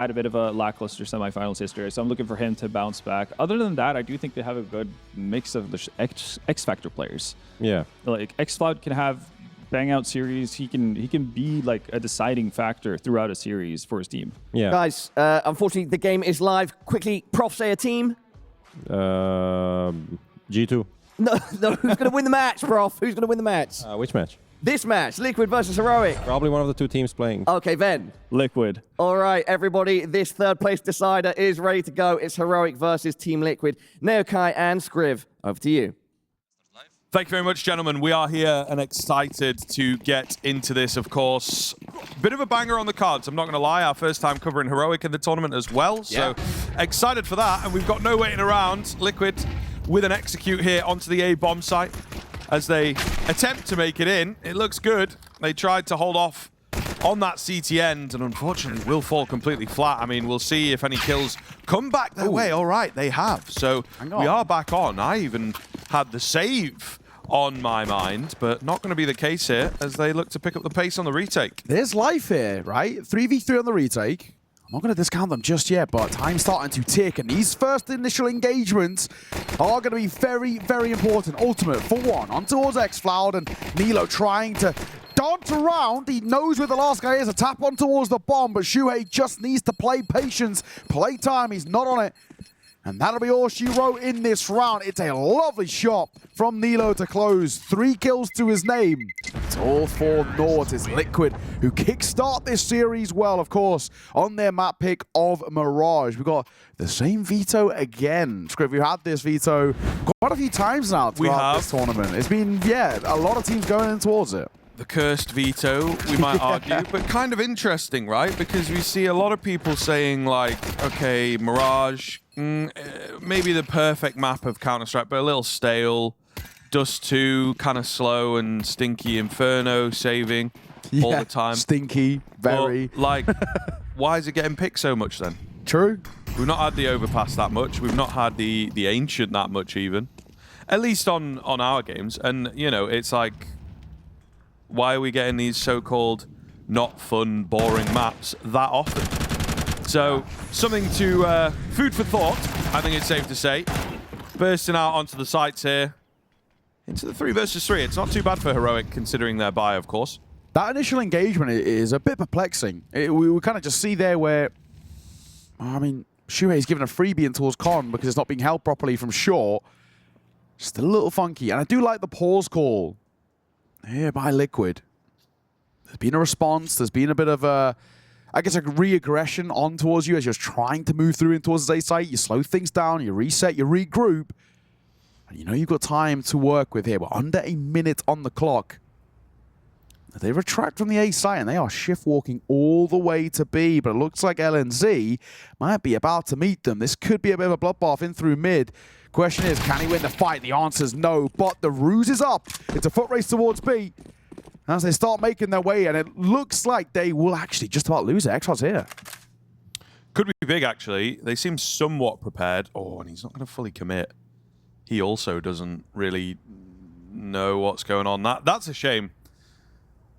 had a bit of a lackluster semifinals history, so I'm looking for him to bounce back. Other than that, I do think they have a good mix of the X Factor players. Yeah. Like excl can have bang out series. He can be like a deciding factor throughout a series for his team. Yeah. Guys, unfortunately the game is live. Quickly, Prof, say a team. G2. No, who's going to win the match, Prof? Who's going to win the match? Which match? This match, Liquid versus Heroic. Probably one of the two teams playing. Okay, then. Liquid. All right, everybody, this third place decider is ready to go. It's Heroic versus Team Liquid. Neokai and Scriv, over to you. Thank you very much, gentlemen. We are here and excited to get into this, of course. Bit of a banger on the cards, I'm not going to lie. Our first time covering Heroic in the tournament as well. So excited for that, and we've got no waiting around. Liquid with an execute here onto the A bomb site as they attempt to make it in. It looks good. They tried to hold off on that CT end and unfortunately will fall completely flat. I mean, we'll see if any kills come back their way. All right, they have. So we are back on. I even had the save on my mind, but not going to be the case here as they look to pick up the pace on the retake. There's life here, right? 3v3 on the retake. I'm not going to discount them just yet, but time's starting to tick, and these first initial engagements are going to be very, very important. Ultimate, for one, on towards excl, and Nilo trying to dance around. He knows where the last guy is, a tap on towards the bomb, but Shuhei just needs to play patience, play time. He's not on it. And that'll be all she wrote in this round. It's a lovely shot from Nilo to close. 3 kills to his name. It's all for naught. It's Liquid who kickstart this series well, of course, on their map pick of Mirage. We've got the same veto again. Scriv, we've had this veto quite a few times now throughout this tournament. It's been, a lot of teams going in towards it. The cursed veto, we might argue, but kind of interesting, right? Because we see a lot of people saying like, okay, Mirage, maybe the perfect map of Counter-Strike, but a little stale. Dust2, kind of slow and stinky. Inferno saving all the time. Stinky, very. But, like, why is it getting picked so much then? True. We've not had the Overpass that much. We've not had the Ancient that much even. At least on our games. And, you know, it's like, why are we getting these so-called not fun, boring maps that often? So, something to food for thought, I think it's safe to say. Bursting out onto the sites here. Into the 3 versus 3. It's not too bad for Heroic, considering their buy, of course. That initial engagement is a bit perplexing. We kind of just see there where, I mean, Shuhei's given a freebie in towards Con because it's not being held properly from short. Just a little funky. And I do like the pause call here by Liquid. There's been a response. There's been a bit of a, I guess, a re-aggression on towards you as you're trying to move through in towards the A site. You slow things down, you reset, you regroup. And you know you've got time to work with here. We're under a minute on the clock. They retract from the A site and they are shift walking all the way to B, but it looks like LNZ might be about to meet them. This could be a bit of a bloodbath in through mid. Question is, can he win the fight? The answer is no, but the ruse is up. It's a foot race towards B as they start making their way, and it looks like they will actually just about lose it. Extra's here. Could be big, actually. They seem somewhat prepared. Oh, and he's not going to fully commit. He also doesn't really know what's going on. That's a shame.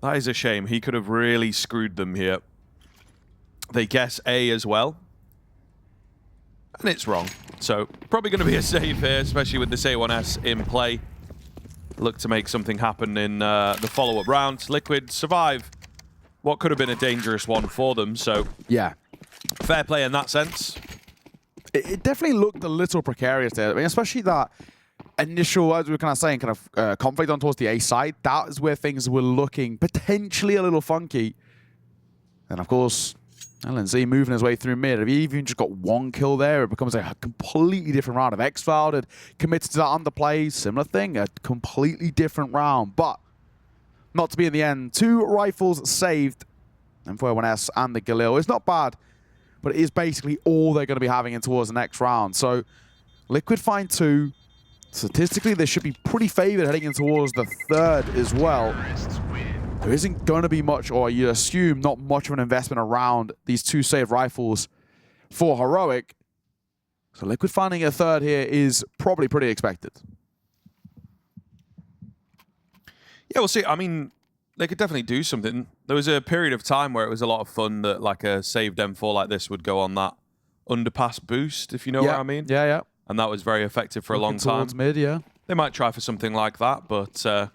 That is a shame. He could have really screwed them here. They guess A as well. And it's wrong. So probably going to be a save here, especially with this A1S in play. Look to make something happen in the follow-up round. Liquid survive what could have been a dangerous one for them. So yeah, fair play in that sense. It definitely looked a little precarious there. I mean, especially that initial, as we were kind of saying, conflict on towards the A side. That is where things were looking potentially a little funky. And of course, LNZ moving his way through mid. If he even just got 1 kill there, it becomes a completely different round. If excl had committed to that underplay, similar thing, a completely different round. But not to be in the end. 2 rifles saved, M4A1S and the Galil. It's not bad, but it is basically all they're going to be having in towards the next round. So Liquid find 2. Statistically, they should be pretty favored heading in towards the 3rd as well. There isn't going to be much, or you assume not much of an investment around these 2 saved rifles for Heroic. So Liquid finding a 3rd here is probably pretty expected. Yeah, we'll see. I mean, definitely do something. There was a period of time where it was a lot of fun that like a saved M4 like this would go on that underpass boost, if you know what I mean. Yeah, yeah. And that was very effective for a long time. Towards mid, yeah. They might try for something like that, but I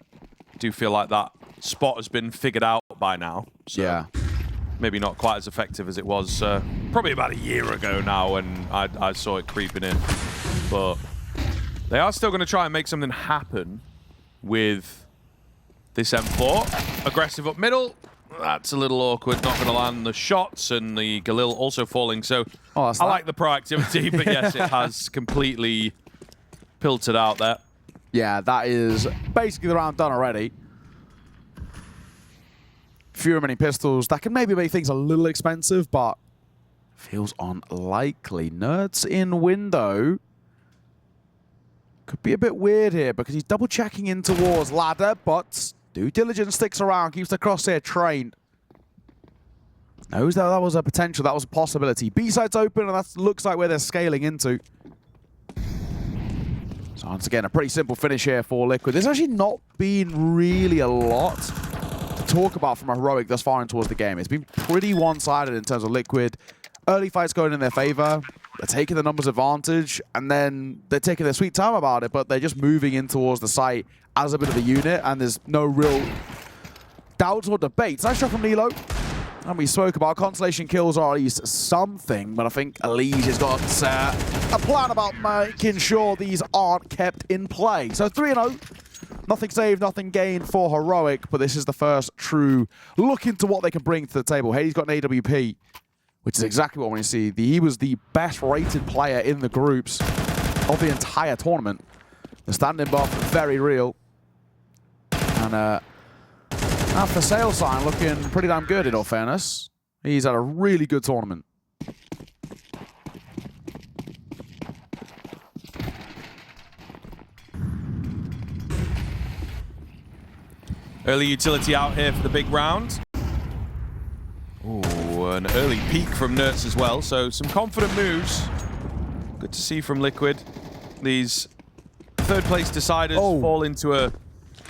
do feel like that spot has been figured out by now. So Yeah. maybe not quite as effective as it was probably about a year ago now when I saw it creeping in. But they are still going to try and make something happen with this M4. Aggressive up middle. That's a little awkward. Not going to land the shots, and the Galil also falling. So I like the proactivity, but yes, it has completely pilted out there. Yeah, that is basically the round done already. Fewer many pistols. That can maybe make things a little expensive, but feels unlikely. Nerds in window. Could be a bit weird here because he's double checking in towards ladder, but due diligence sticks around, keeps the crosshair trained. Knows that was a potential, that was a possibility. B-side's open, and that looks like where they're scaling into. So once again, a pretty simple finish here for Liquid. There's actually not been really a lot to talk about from a Heroic thus far in towards the game. It's been pretty one-sided in terms of Liquid. Early fights going in their favor. They're taking the numbers advantage, and then they're taking their sweet time about it, but they're just moving in towards the site as a bit of a unit, and there's no real doubts or debates. Nice shot from Nilo. And we spoke about Constellation kills are at least something, but I think Elige has got a plan about making sure these aren't kept in play. So 3-0. Nothing saved, nothing gained for Heroic, but this is the first true look into what they can bring to the table. Hades got an AWP, which is exactly what we see. He was the best rated player in the groups of the entire tournament. The standing buff, very real. And our for sale sign looking pretty damn good in all fairness. He's had a really good tournament. Early utility out here for the big round. Ooh, an early peek from Nerds as well, so some confident moves. Good to see from Liquid. These third place deciders fall into a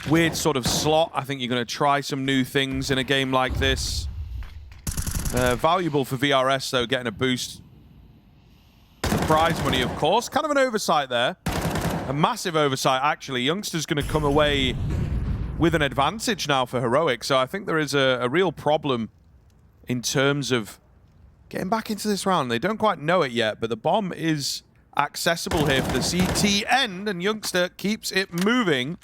weird sort of slot. I think you're going to try some new things in a game like this. Valuable for VRS though, getting a boost. Prize money, of course. Kind of an oversight there. A massive oversight, actually. Youngster's going to come away with an advantage now for Heroic, so I think there is a real problem in terms of getting back into this round. They don't quite know it yet, but the bomb is accessible here for the CT end, and Youngster keeps it moving.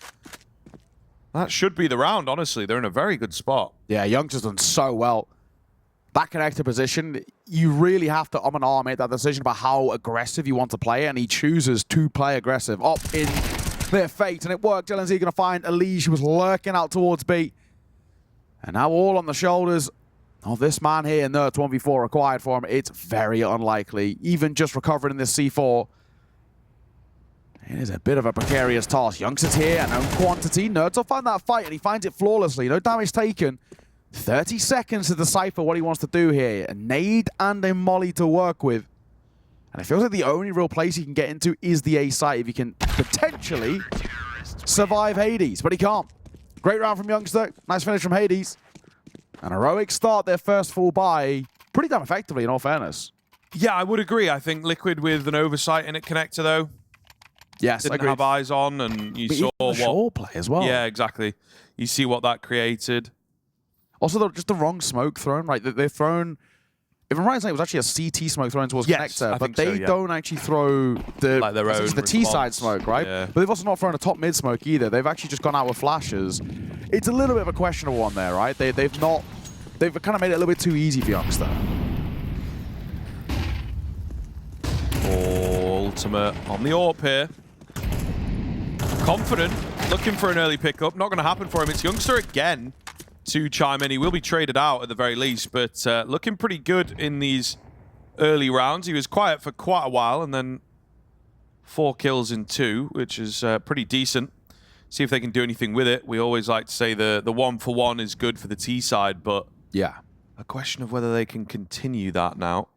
That should be the round, honestly. They're in a very good spot. Yeah, Youngster's done so well. That connector position, you really have to and ah make that decision about how aggressive you want to play, and he chooses to play aggressive. Up in their fate, and it worked. LNZ going to find Elige, who was lurking out towards B. And now all on the shoulders of this man here, Nerds 1v4 required for him. It's very unlikely. Even just recovering in this C4, it is a bit of a precarious task. Youngster's here, and own quantity. Nerds will find that fight, and he finds it flawlessly. No damage taken. 30 seconds to decipher what he wants to do here. A nade and a molly to work with. And it feels like the only real place he can get into is the A site if he can potentially survive Hades, but he can't. Great round from Youngster. Nice finish from Hades. And Heroic start their first full buy pretty damn effectively, in all fairness. Yeah, I would agree. I think Liquid with an oversight in it connector, though. Yes, didn't have eyes on, and you saw what... Shaw play as well. Yeah, exactly. You see what that created. Also, just the wrong smoke thrown, right? They've thrown... If I'm right in saying it was actually a CT smoke thrown towards connector, but they don't actually throw the, like their own the T-side smoke, right? Yeah. But they've also not thrown a top mid smoke either. They've actually just gone out with flashes. It's a little bit of a questionable one there, right? They've kind of made it a little bit too easy for Youngster. Ultimate on the AWP here. Confident, looking for an early pickup. Not going to happen for him. It's Youngster again to chime in. He will be traded out at the very least, but looking pretty good in these early rounds. He was quiet for quite a while, and then 4 kills in 2, which is pretty decent. See if they can do anything with it. We always like to say the 1-for-1 is good for the T side, but yeah, a question of whether they can continue that now.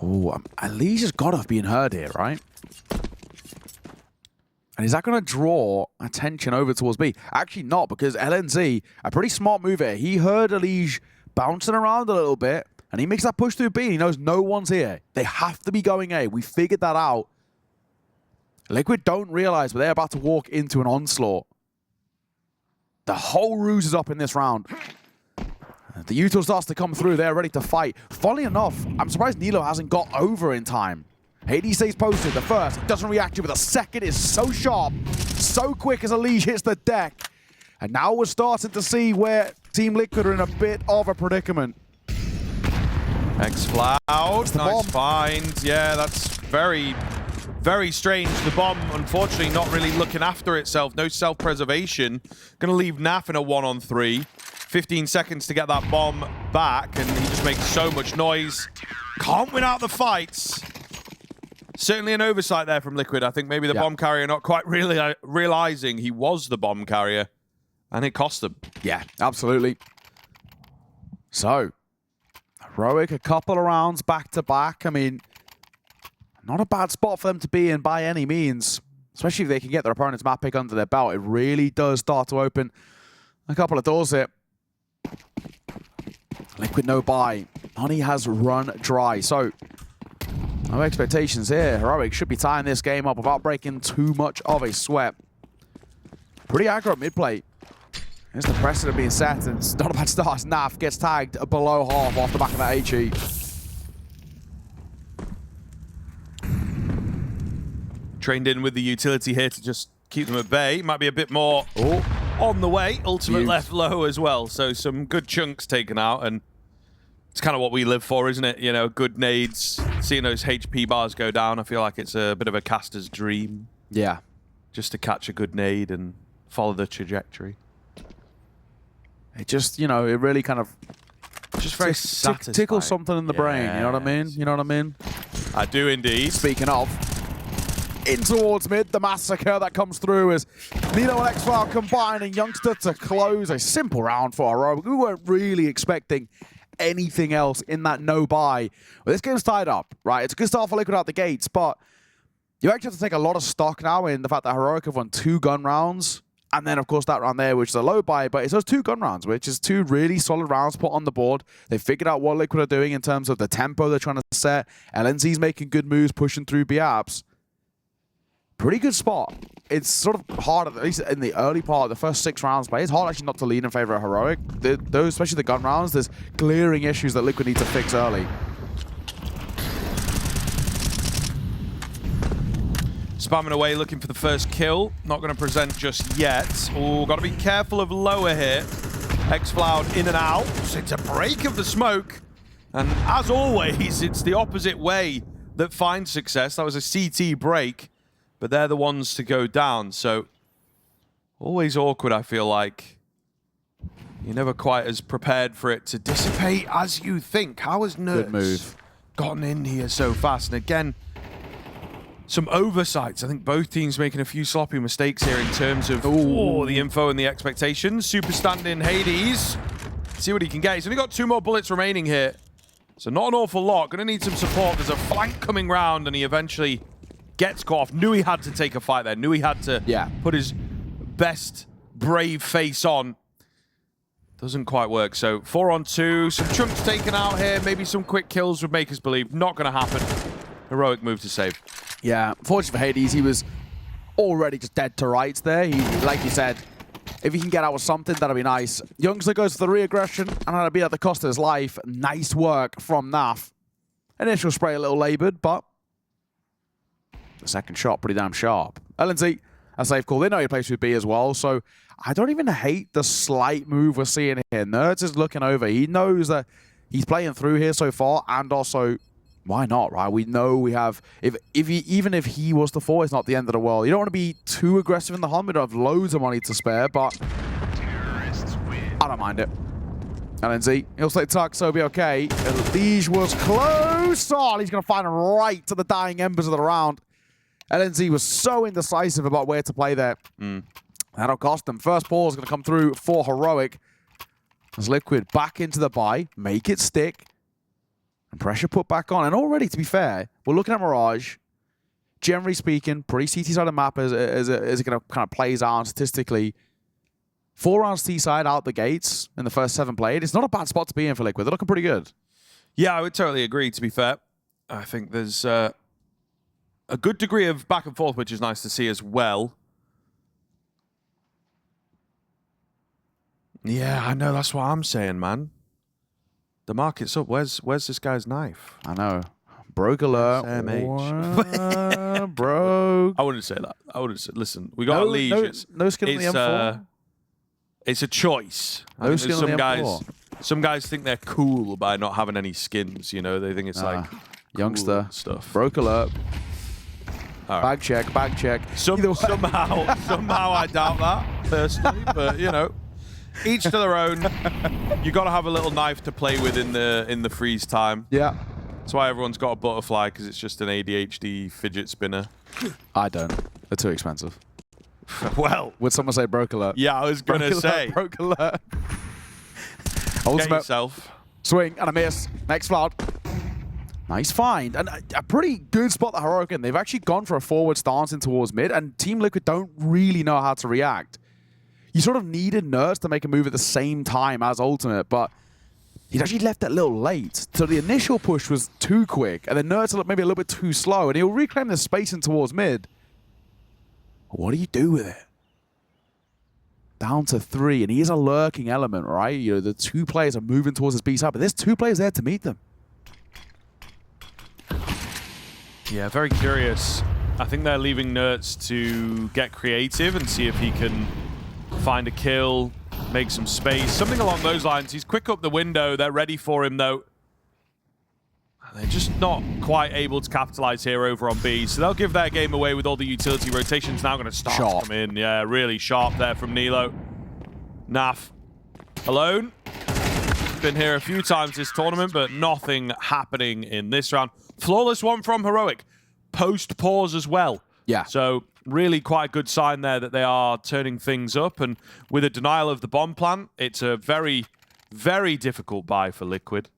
Oh, Elige's got to have been heard here, right? And is that going to draw attention over towards B? Actually not, because LNZ, a pretty smart move here. He heard Elige bouncing around a little bit, and he makes that push through B, and he knows no one's here. They have to be going A. We figured that out. Liquid don't realize, but they're about to walk into an onslaught. The whole ruse is up in this round. The util starts to come through. They're ready to fight. Funnily enough, I'm surprised Nilo hasn't got over in time. Hades stays posted. The first, he doesn't react to it, but the second is so sharp, so quick as Elige hits the deck. And now we're starting to see where Team Liquid are in a bit of a predicament. Excl, nice find. Yeah, that's very, very strange. The bomb, unfortunately, not really looking after itself. No self-preservation. Going to leave Naf in a 1-on-3. 15 seconds to get that bomb back, and he just makes so much noise. Can't win out the fights. Certainly an oversight there from Liquid. I think maybe the bomb carrier not quite really realizing he was the bomb carrier, and it cost them. Yeah, absolutely. So, Heroic, a couple of rounds back-to-back. I mean, not a bad spot for them to be in by any means, especially if they can get their opponent's map pick under their belt. It really does start to open a couple of doors here. Liquid no buy. Honey has run dry, so no expectations here. Heroic should be tying this game up without breaking too much of a sweat. Pretty aggro mid-play. Here's the precedent being set, and it's not a bad start. Naf gets tagged below half off the back of that HE. Trained in with the utility here to just keep them at bay. Might be a bit more on the way. Ultimate left low as well. So some good chunks taken out, and it's kind of what we live for, isn't it? You know, good nades, seeing those HP bars go down. I feel like it's a bit of a caster's dream. Yeah. Just to catch a good nade and follow the trajectory. It just, you know, it really kind of just very satisfying. Tickles something in the brain, you know what I mean? You know what I mean? I do indeed. Speaking of, in towards mid, the massacre that comes through as Nilo and excl combining Youngster to close a simple round for Heroic. We weren't really expecting anything else in that no buy. Well, this game's tied up, right? It's a good start for Liquid out the gates, but you actually have to take a lot of stock now in the fact that Heroic have won 2 gun rounds. And then, of course, that round there, which is a low buy, but it's those 2 gun rounds, which is 2 really solid rounds put on the board. They figured out what Liquid are doing in terms of the tempo they're trying to set. LNZ's making good moves, pushing through B-apps. Pretty good spot. It's sort of hard, at least in the early part, the first 6 rounds play. It's hard actually not to lean in favor of Heroic. Those, especially the gun rounds, there's glaring issues that Liquid need to fix early. Spamming away, looking for the first kill. Not going to present just yet. Oh, got to be careful of lower here. excl in and out. It's a break of the smoke. And as always, it's the opposite way that finds success. That was a CT break, but they're the ones to go down. So always awkward, I feel like. You're never quite as prepared for it to dissipate as you think. How has Nerds gotten in here so fast? And again, some oversights. I think both teams making a few sloppy mistakes here in terms of the info and the expectations. Super stand-in Hades. See what he can get. He's only got 2 more bullets remaining here. So not an awful lot. Gonna need some support. There's a flank coming round, and he eventually gets caught off. Knew he had to take a fight there. Knew he had to put his best brave face on. Doesn't quite work. So 4-on-2. Some chunks taken out here. Maybe some quick kills would make us believe. Not gonna happen. Heroic move to save. Yeah, fortunately for Hades, he was already just dead to rights there. He, like you said, if he can get out with something, that'd be nice. Youngster goes for the re-aggression, and that'd be at the cost of his life. Nice work from Naf. Initial spray a little labored, but the second shot pretty damn sharp. LNZ, a safe call. They know he plays with B as well, so I don't even hate the slight move we're seeing here. Nerds is looking over. He knows that he's playing through here so far, and also, why not, right? We know we have, even if he was to fall, it's not the end of the world. You don't want to be too aggressive in the hunt. We don't have loads of money to spare, but I don't mind it. LNZ, he'll stay tucked, so he'll be okay. Elige was close. Oh, he's going to find him right to the dying embers of the round. LNZ was so indecisive about where to play there. That'll cost them. First ball is going to come through for Heroic. As Liquid back into the buy, make it stick. And pressure put back on. And already, to be fair, we're looking at Mirage. generally speaking, pretty CT side of the map as it kind of plays out statistically. 4 rounds T side out the gates in the first 7 played. It's not a bad spot to be in for Liquid. They're looking pretty good. Yeah, I would totally agree, to be fair. I think there's a good degree of back and forth, which is nice to see as well. Yeah, I know. That's what I'm saying, man. The market's up. Where's this guy's knife? I know. Broke alert. MH. Broke. I wouldn't say that. I wouldn't say. Listen, we got a Liege. No skin on the M4. It's a choice. No skin on the M4. Some guys think they're cool by not having any skins. You know, they think it's like youngster cool stuff. Broke alert. Right. Bag check. Bag check. Somehow I doubt that personally, but you know, each to their own. You got to have a little knife to play with in the freeze time. Yeah. That's why everyone's got a butterfly, because it's just an ADHD fidget spinner. I don't. They're too expensive. Well, would someone say broke alert? Yeah, I was gonna say broke alert. Get yourself. Swing and a miss. Next flood. Nice find. And a pretty good spot that Heroic in. They've actually gone for a forward stance in towards mid, and Team Liquid don't really know how to react. You sort of needed Nerds to make a move at the same time as Ultimate, but he'd actually left it a little late. So the initial push was too quick, and then Nerds looked maybe a little bit too slow, and he'll reclaim the space in towards mid. What do you do with it? Down to 3, and he is a lurking element, right? You know, the 2 players are moving towards his B side, but there's 2 players there to meet them. Yeah, very curious. I think they're leaving Nerds to get creative and see if he can find a kill, make some space, something along those lines. He's quick up the window. They're ready for him, though. They're just not quite able to capitalize here over on B, so they'll give their game away with all the utility rotations now going to start to come in. Yeah, really sharp there from Nilo. Naf alone. Been here a few times this tournament, but nothing happening in this round. Flawless one from Heroic. Post-pause as well. Yeah. So really quite a good sign there that they are turning things up, and with a denial of the bomb plant, it's a very, very difficult buy for Liquid.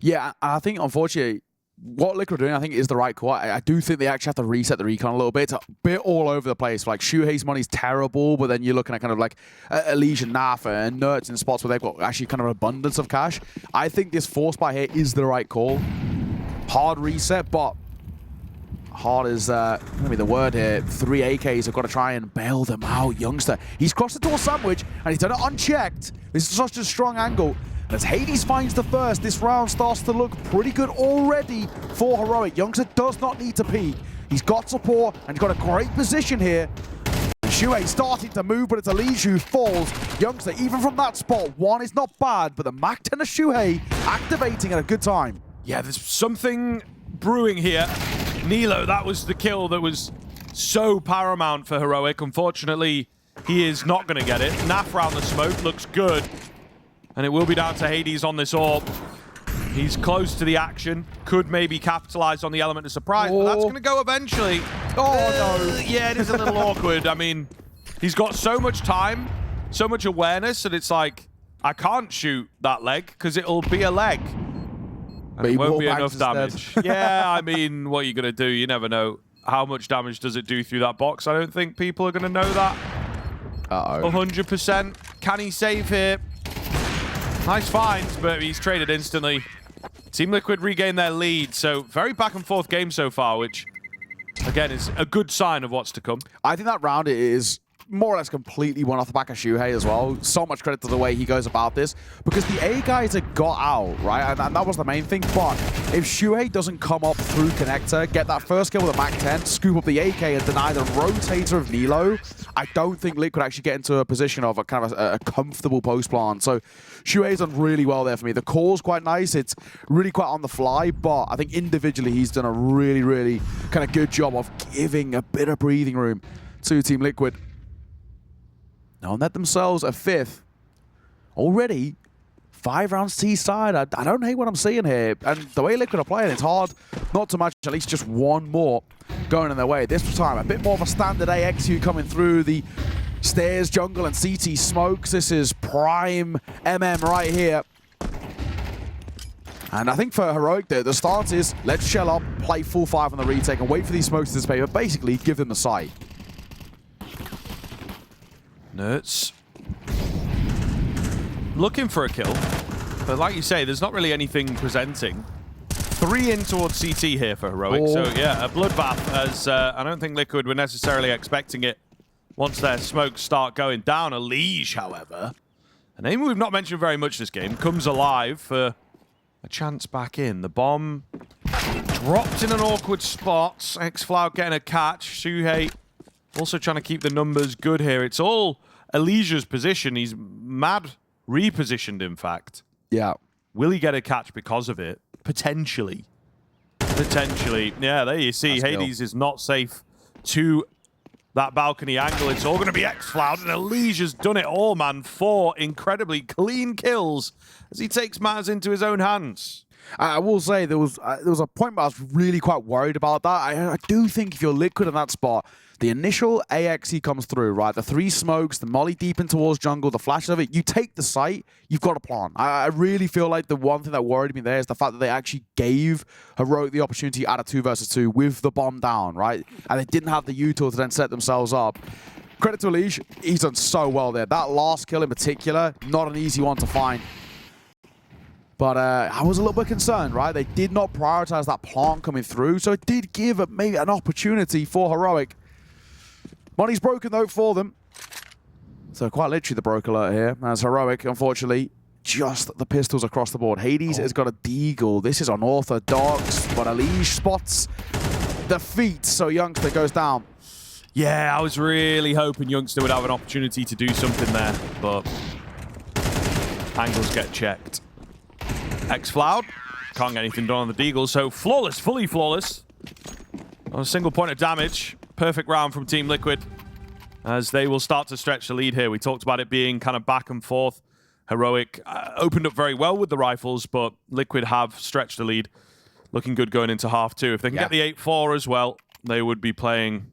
Yeah, I think, unfortunately, what Liquid are doing, I think, is the right call. I do think they actually have to reset the recon a little bit. It's a bit all over the place. Like, Shuhei's money's terrible, but then you're looking at kind of like Elysian, Nafa, and Nerds in spots where they've got actually kind of an abundance of cash. I think this force buy here is the right call. Hard reset, but hard is going to be the word here. 3 AKs have got to try and bail them out. Youngster, he's crossed the door sandwich, and he's done it unchecked. This is such a strong angle. As Hades finds the first, this round starts to look pretty good already for Heroic. Youngster does not need to peek. He's got support, and he's got a great position here. Shuhei starting to move, but it's Elise who falls. Youngster, even from that spot, 1 is not bad, but the Mac 10 of Shuhei activating at a good time. Yeah, there's something brewing here. Nilo, that was the kill that was so paramount for Heroic. Unfortunately, he is not going to get it. Naf round the smoke looks good. And it will be down to Hades on this orb. He's close to the action. Could maybe capitalize on the element of surprise, but that's going to go eventually. Oh, no. Yeah, it is a little awkward. I mean, he's got so much time, so much awareness, and it's like, I can't shoot that leg because it'll be a leg. And it won't be enough damage. Yeah, I mean, what are you going to do? You never know. How much damage does it do through that box? I don't think people are going to know that. 100%. Can he save here? Nice finds, but he's traded instantly. Team Liquid regain their lead, so very back and forth game so far, which, again, is a good sign of what's to come. I think that round is more or less completely won off the back of Shuhei as well. So much credit to the way he goes about this, because the A guys had got out, right? And that was the main thing. But if Shuhei doesn't come up through connector, get that first kill with a Mac 10, scoop up the AK and deny the rotator of Nilo, I don't think Liquid actually get into a position of a kind of a comfortable post plant. So Shuhei's done really well there for me. The call's quite nice. It's really quite on the fly, but I think individually he's done a really, really kind of good job of giving a bit of breathing room to Team Liquid. Now net themselves a 5th. Already 5 rounds T-side. I don't hate what I'm seeing here. And the way Liquid are playing, it's hard not to match at least just one more going in their way. This time, a bit more of a standard AXU coming through the stairs, jungle, and CT smokes. This is prime MM right here. And I think for Heroic, the stance is let's shell up, play full 5 on the retake, and wait for these smokes to dissipate, but basically give them the site. Nerds looking for a kill, but like you say, there's not really anything presenting. 3 in towards CT here for Heroic, so yeah, a bloodbath, as I don't think Liquid were necessarily expecting it once their smokes start going down. Elige, however, a name we've not mentioned very much this game, comes alive for a chance back in. The bomb dropped in an awkward spot. excl getting a catch. Suhei also trying to keep the numbers good here. It's all Elige's position. He's mad repositioned, in fact. Yeah. Will he get a catch because of it? Potentially. Potentially. Yeah, there you see. That's Hades is not safe to that balcony angle. It's all going to be excl, and Elige has done it all, man. 4 incredibly clean kills as he takes matters into his own hands. I will say there was a point where I was really quite worried about that. I do think if you're Liquid in that spot, the initial AXE comes through, right? The 3 smokes, the molly deep in towards jungle, the flash of it. You take the site, you've got a plan. I really feel like the one thing that worried me there is the fact that they actually gave Heroic the opportunity at a 2 versus 2 with the bomb down, right? And they didn't have the util to then set themselves up. Credit to Elige, he's done so well there. That last kill in particular, not an easy one to find. But I was a little bit concerned, right? They did not prioritize that plant coming through, so it did give maybe an opportunity for Heroic. Money's broken, though, for them. So quite literally the broke alert here. As Heroic, unfortunately, just the pistols across the board. Hades has got a deagle. This is unorthodox, but Elige spots the feet, so Youngster goes down. Yeah, I was really hoping Youngster would have an opportunity to do something there, but angles get checked. excl can't get anything done on the deagle, so flawless, fully flawless. On a single point of damage. Perfect round from Team Liquid as they will start to stretch the lead here. We talked about it being kind of back and forth. Heroic opened up very well with the rifles, but Liquid have stretched the lead. Looking good going into half 2. If they can get the 8-4 as well, they would be playing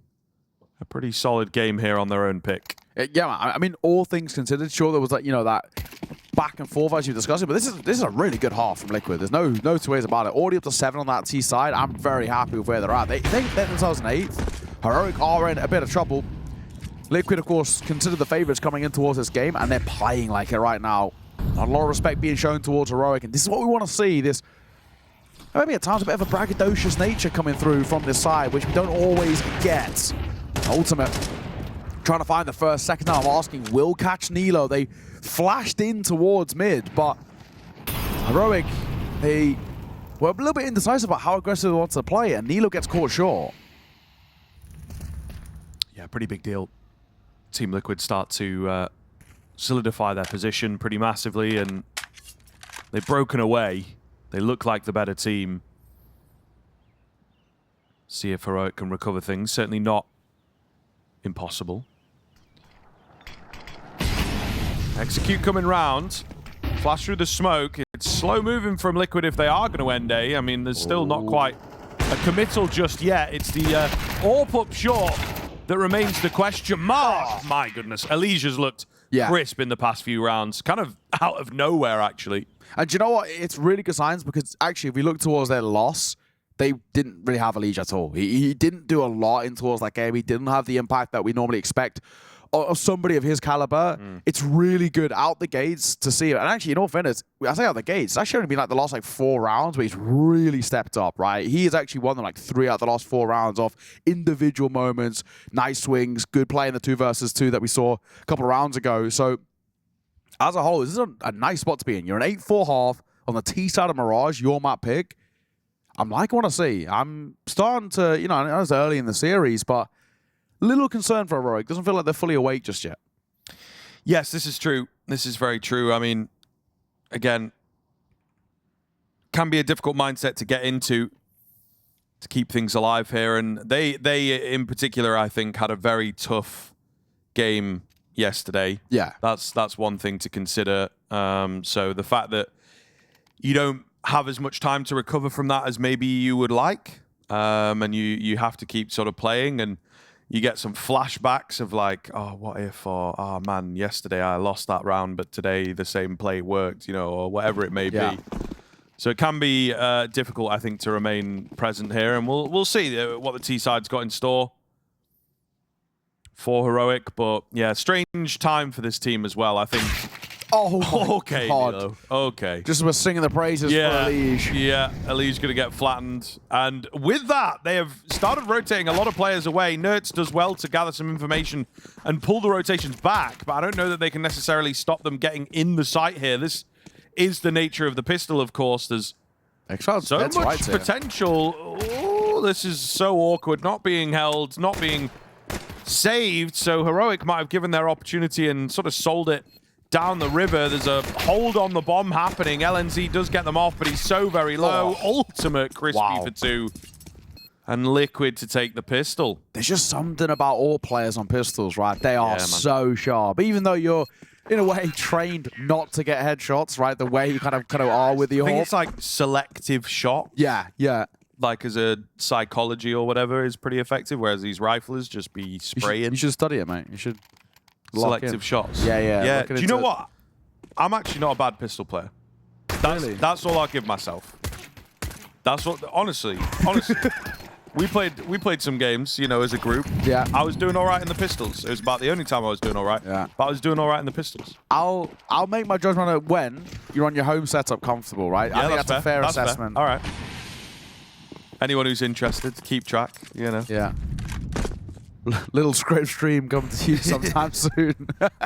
a pretty solid game here on their own pick. Yeah, I mean, all things considered, sure, there was like, you know, that back and forth as you discussed it, but this is a really good half from Liquid. There's no two ways about it. Already up to 7 on that T side. I'm very happy with where they're at. They bet themselves an 8th. Heroic are in a bit of trouble. Liquid, of course, consider the favorites coming in towards this game, and they're playing like it right now. A lot of respect being shown towards Heroic, and this is what we want to see. This maybe at times a bit of a braggadocious nature coming through from this side, which we don't always get. Ultimate trying to find the first, second. Now I'm asking, will catch Nilo. They flashed in towards mid, but Heroic, they were a little bit indecisive about how aggressive they want to play, and Nilo gets caught short. Yeah, pretty big deal. Team Liquid start to solidify their position pretty massively, and they've broken away. They look like the better team. See if Heroic can recover things. Certainly not impossible. Execute coming round. Flash through the smoke. It's slow moving from Liquid if they are going to end A. I mean, there's still not quite a committal just yet. It's the AWP up short that remains the question mark. My goodness. Elige has looked crisp in the past few rounds. Kind of out of nowhere, actually. And do you know what? It's really good signs because actually, if we look towards their loss, they didn't really have Elige at all. He didn't do a lot in towards that game. He didn't have the impact that we normally expect of somebody of his caliber. It's really good out the gates to see it. And actually, in all fairness, I say out the gates, it's actually only been like the last like 4 rounds where he's really stepped up, right? He has actually won them like 3 out of the last 4 rounds off individual moments, nice swings, good play in the 2 versus 2 that we saw a couple of rounds ago. So as a whole, this is a nice spot to be in. You're an 8-4 half on the T side of Mirage, your map pick. I'm liking what I see. I'm starting to, you know, I know it's early in the series, but a little concerned for Heroic. Doesn't feel like they're fully awake just yet. Yes, this is true. This is very true. I mean, again, can be a difficult mindset to get into to keep things alive here. And they in particular, I think, had a very tough game yesterday. Yeah. That's one thing to consider. So the fact that you don't have as much time to recover from that as maybe you would like, and you have to keep sort of playing, and you get some flashbacks of like, oh, what if, or oh man, yesterday I lost that round, but today the same play worked, you know, or whatever it may be. So it can be difficult, I think, to remain present here, and we'll see what the T side's got in store for Heroic. But yeah, strange time for this team as well, I think. Oh, okay, God. TYLOO. Okay. Just was singing the praises for Elige. Yeah, Elige's going to get flattened. And with that, they have started rotating a lot of players away. Nerds does well to gather some information and pull the rotations back, but I don't know that they can necessarily stop them getting in the site here. This is the nature of the pistol, of course. There's so much potential. Oh, this is so awkward. Not being held, not being saved. So Heroic might have given their opportunity and sort of sold it down the river. There's a hold on the bomb happening. LNZ does get them off, but he's so very low. Ultimate crispy for 2. And Liquid to take the pistol. There's just something about all players on pistols, right? They are so sharp. Even though you're, in a way, trained not to get headshots, right? The way you kind of are with the AWP. I think it's like selective shot. Yeah, yeah. Like as a psychology or whatever is pretty effective, whereas these riflers just be spraying. You should study it, mate. You should. Selective shots. Yeah. Do you know what? I'm actually not a bad pistol player. That's all I'll give myself. That's what. Honestly, we played some games, you know, as a group. Yeah. I was doing all right in the pistols. It was about the only time I was doing all right. Yeah. But I was doing all right in the pistols. I'll make my judgment on when you're on your home setup comfortable, right? Yeah, I think that's a fair assessment. Fair. All right. Anyone who's interested, keep track. You know. Yeah. Little script stream coming to you sometime soon.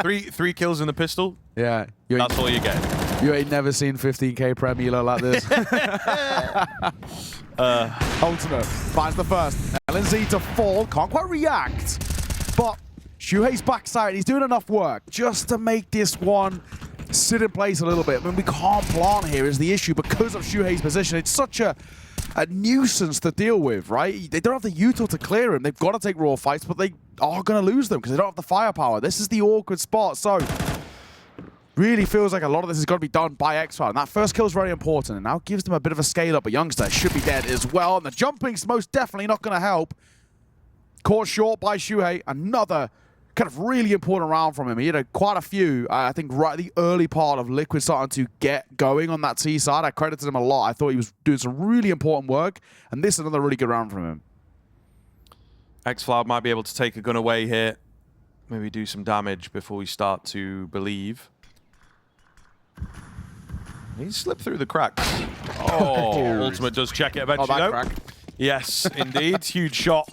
three kills in the pistol. Yeah. That's all you get. You ain't never seen 15k Prem Elo like this. Ultimate finds the first. LNZ to fall. Can't quite react. But Shuhei's backside, he's doing enough work just to make this one sit in place a little bit. I mean, we can't plant here is the issue because of Shuhei's position. It's such a nuisance to deal with, right? They don't have the util to clear him. They've got to take raw fights, but they are going to lose them because they don't have the firepower. This is the awkward spot. So really feels like a lot of this has got to be done by excl. And that first kill is very important. And now gives them a bit of a scale up. But Youngster should be dead as well. And the jumping's most definitely not going to help. Caught short by Shuhei. Another kind of really important round from him. He had quite a few, I think, right at the early part of Liquid starting to get going on that T side. I credited him a lot. I thought he was doing some really important work, and this is another really good round from him. excl might be able to take a gun away here. Maybe do some damage before we start to believe. He slipped through the cracks. Oh, Ultimate does check it eventually. Oh, that crack. Yes, indeed. Huge shot.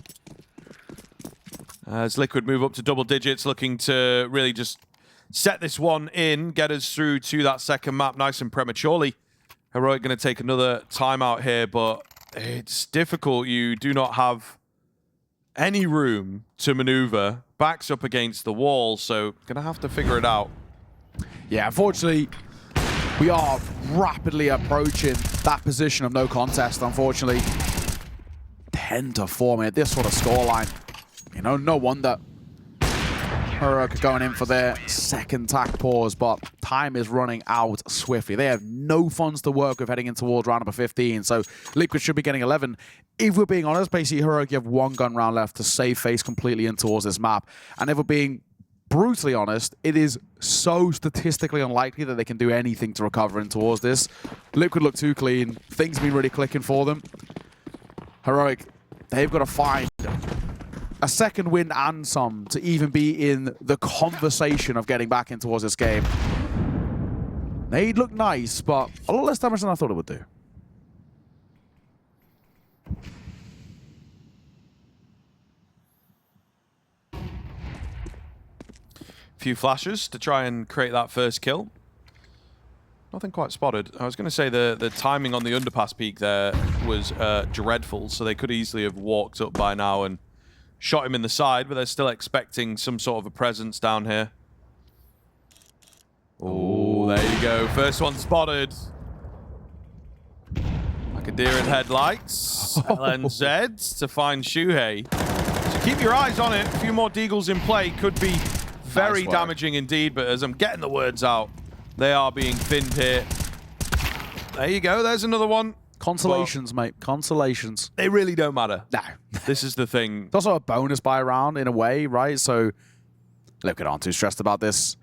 As Liquid move up to double digits, looking to really just set this one in, get us through to that second map nice and prematurely. Heroic going to take another timeout here, but it's difficult. You do not have any room to maneuver. Backs up against the wall, so going to have to figure it out. Yeah, unfortunately, we are rapidly approaching that position of no contest, unfortunately. 10-4, man, this sort of scoreline. You know, no wonder Heroic going in for their second tack pause, but time is running out swiftly. They have no funds to work with heading in towards round number 15, so Liquid should be getting 11. If we're being honest, basically Heroic, you have one gun round left to save FaZe completely in towards this map. And if we're being brutally honest, it is so statistically unlikely that they can do anything to recover in towards this. Liquid look too clean. Things have been really clicking for them. Heroic, they've got to find a second win and some to even be in the conversation of getting back in towards this game. They'd look nice, but a lot less damage than I thought it would do. Few flashes to try and create that first kill. Nothing quite spotted. I was going to say the timing on the underpass peak there was dreadful, so they could easily have walked up by now and shot him in the side, but they're still expecting some sort of a presence down here. Oh, there you go. First one spotted. Like a deer in headlights. LNZ to find Shuhei. So keep your eyes on it. A few more deagles in play could be very damaging indeed, but as I'm getting the words out, they are being thinned here. There you go. There's another one. Consolations, mate. Consolations. They really don't matter. No. This is the thing. It's also a bonus buy round in a way, right? So Liquid aren't too stressed about this.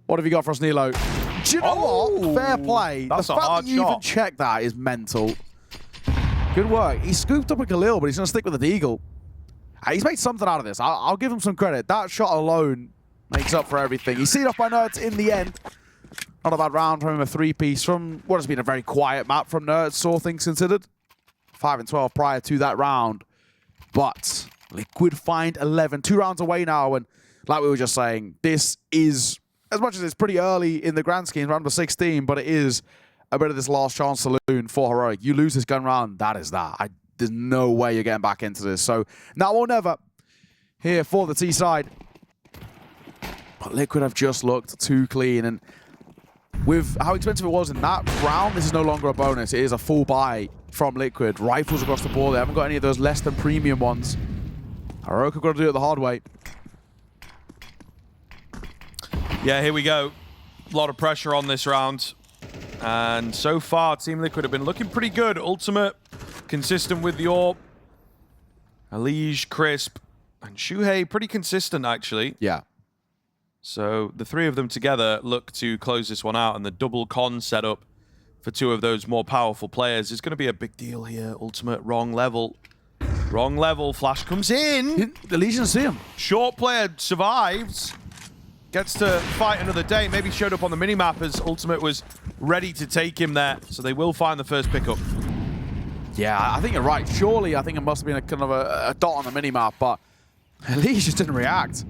What have you got for us, Nilo? Do you know what? Fair play. That's the a fact hard that you even shot. check that is mental. Good work. He scooped up a Khalil, but he's going to stick with the Deagle. He's made something out of this. I'll give him some credit. That shot alone makes up for everything. He's seen off by Nerds in the end. Not a bad round from him, a three-piece from what has been a very quiet map from Nerds, all things considered. 5 and 12 prior to that round. But Liquid find 11. 2 rounds away now, and like we were just saying, this is, as much as it's pretty early in the grand scheme, round number 16, but it is a bit of this last chance saloon for Heroic. You lose this gun round, that is that. There's no way you're getting back into this. So now or never here for the T side. But Liquid have just looked too clean, and with how expensive it was in that round, this is no longer a bonus. It is a full buy from Liquid. Rifles across the board. They haven't got any of those less than premium ones. Heroic have got to do it the hard way. Yeah, here we go. A lot of pressure on this round. And so far, Team Liquid have been looking pretty good. Ultimate, consistent with the AWP. Alige, Crisp, and Shuhei, pretty consistent, actually. Yeah. So the three of them together look to close this one out, and the double con setup for two of those more powerful players is going to be a big deal here. Ultimate, wrong level. Wrong level. Flash comes in. The Legion see him. Short player survives. Gets to fight another day. Maybe showed up on the minimap as Ultimate was ready to take him there. So they will find the first pickup. Yeah, I think you're right. Surely, I think it must have been a kind of a dot on the minimap, but Elise just didn't react.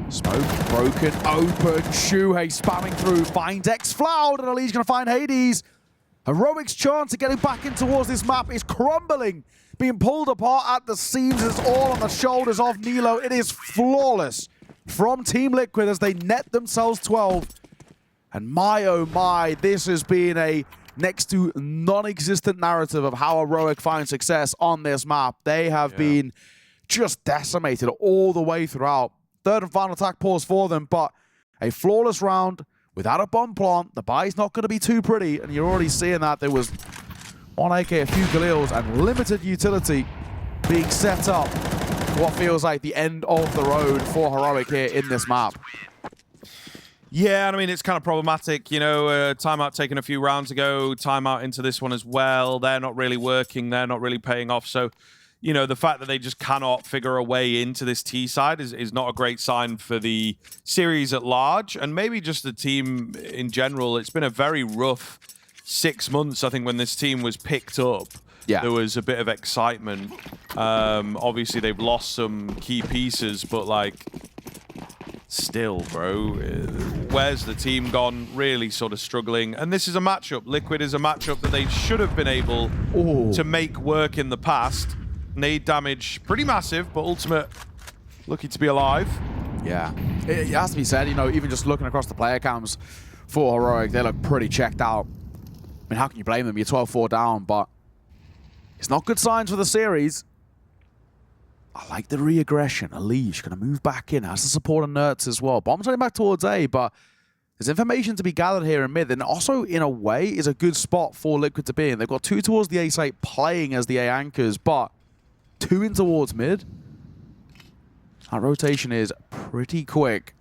Smoke broken, open. Shuhei spamming through, finds excl, and Elise going to find Hades. Heroic's chance of getting back in towards this map is crumbling, being pulled apart at the seams. It's all on the shoulders of Nilo. It is flawless from Team Liquid as they net themselves 12. And my oh my, this has been a next to non-existent narrative of how Heroic find success on this map. They have been just decimated all the way throughout. Third and final attack pause for them, but a flawless round without a bomb plant. The buy's not going to be too pretty, and you're already seeing that. There was one AK, a few Galils, and limited utility being set up. What feels like the end of the road for Heroic here in this map. Yeah, and I mean, it's kind of problematic. You know, timeout taken a few rounds ago, timeout into this one as well. They're not really working. They're not really paying off. So, you know, the fact that they just cannot figure a way into this T side is not a great sign for the series at large. And maybe just the team in general. It's been a very rough 6 months, I think, when this team was picked up. Yeah. There was a bit of excitement. Obviously, they've lost some key pieces, but, like, still, bro, where's the team gone? Really sort of struggling. And this is a matchup. Liquid is a matchup that they should have been able to make work in the past. Nade damage pretty massive, but Ultimate lucky to be alive. Yeah, it has to be said, you know, even just looking across the player cams for Heroic, they look pretty checked out. I mean, how can you blame them? You're 12-4 down, but it's not good signs for the series. I like the re-aggression. Alige going to move back in, has the support of Nerds as well. Bomb's running back towards A, but there's information to be gathered here in mid, and also, in a way, is a good spot for Liquid to be in. They've got 2 towards the A site playing as the A anchors, but 2 in towards mid. That rotation is pretty quick.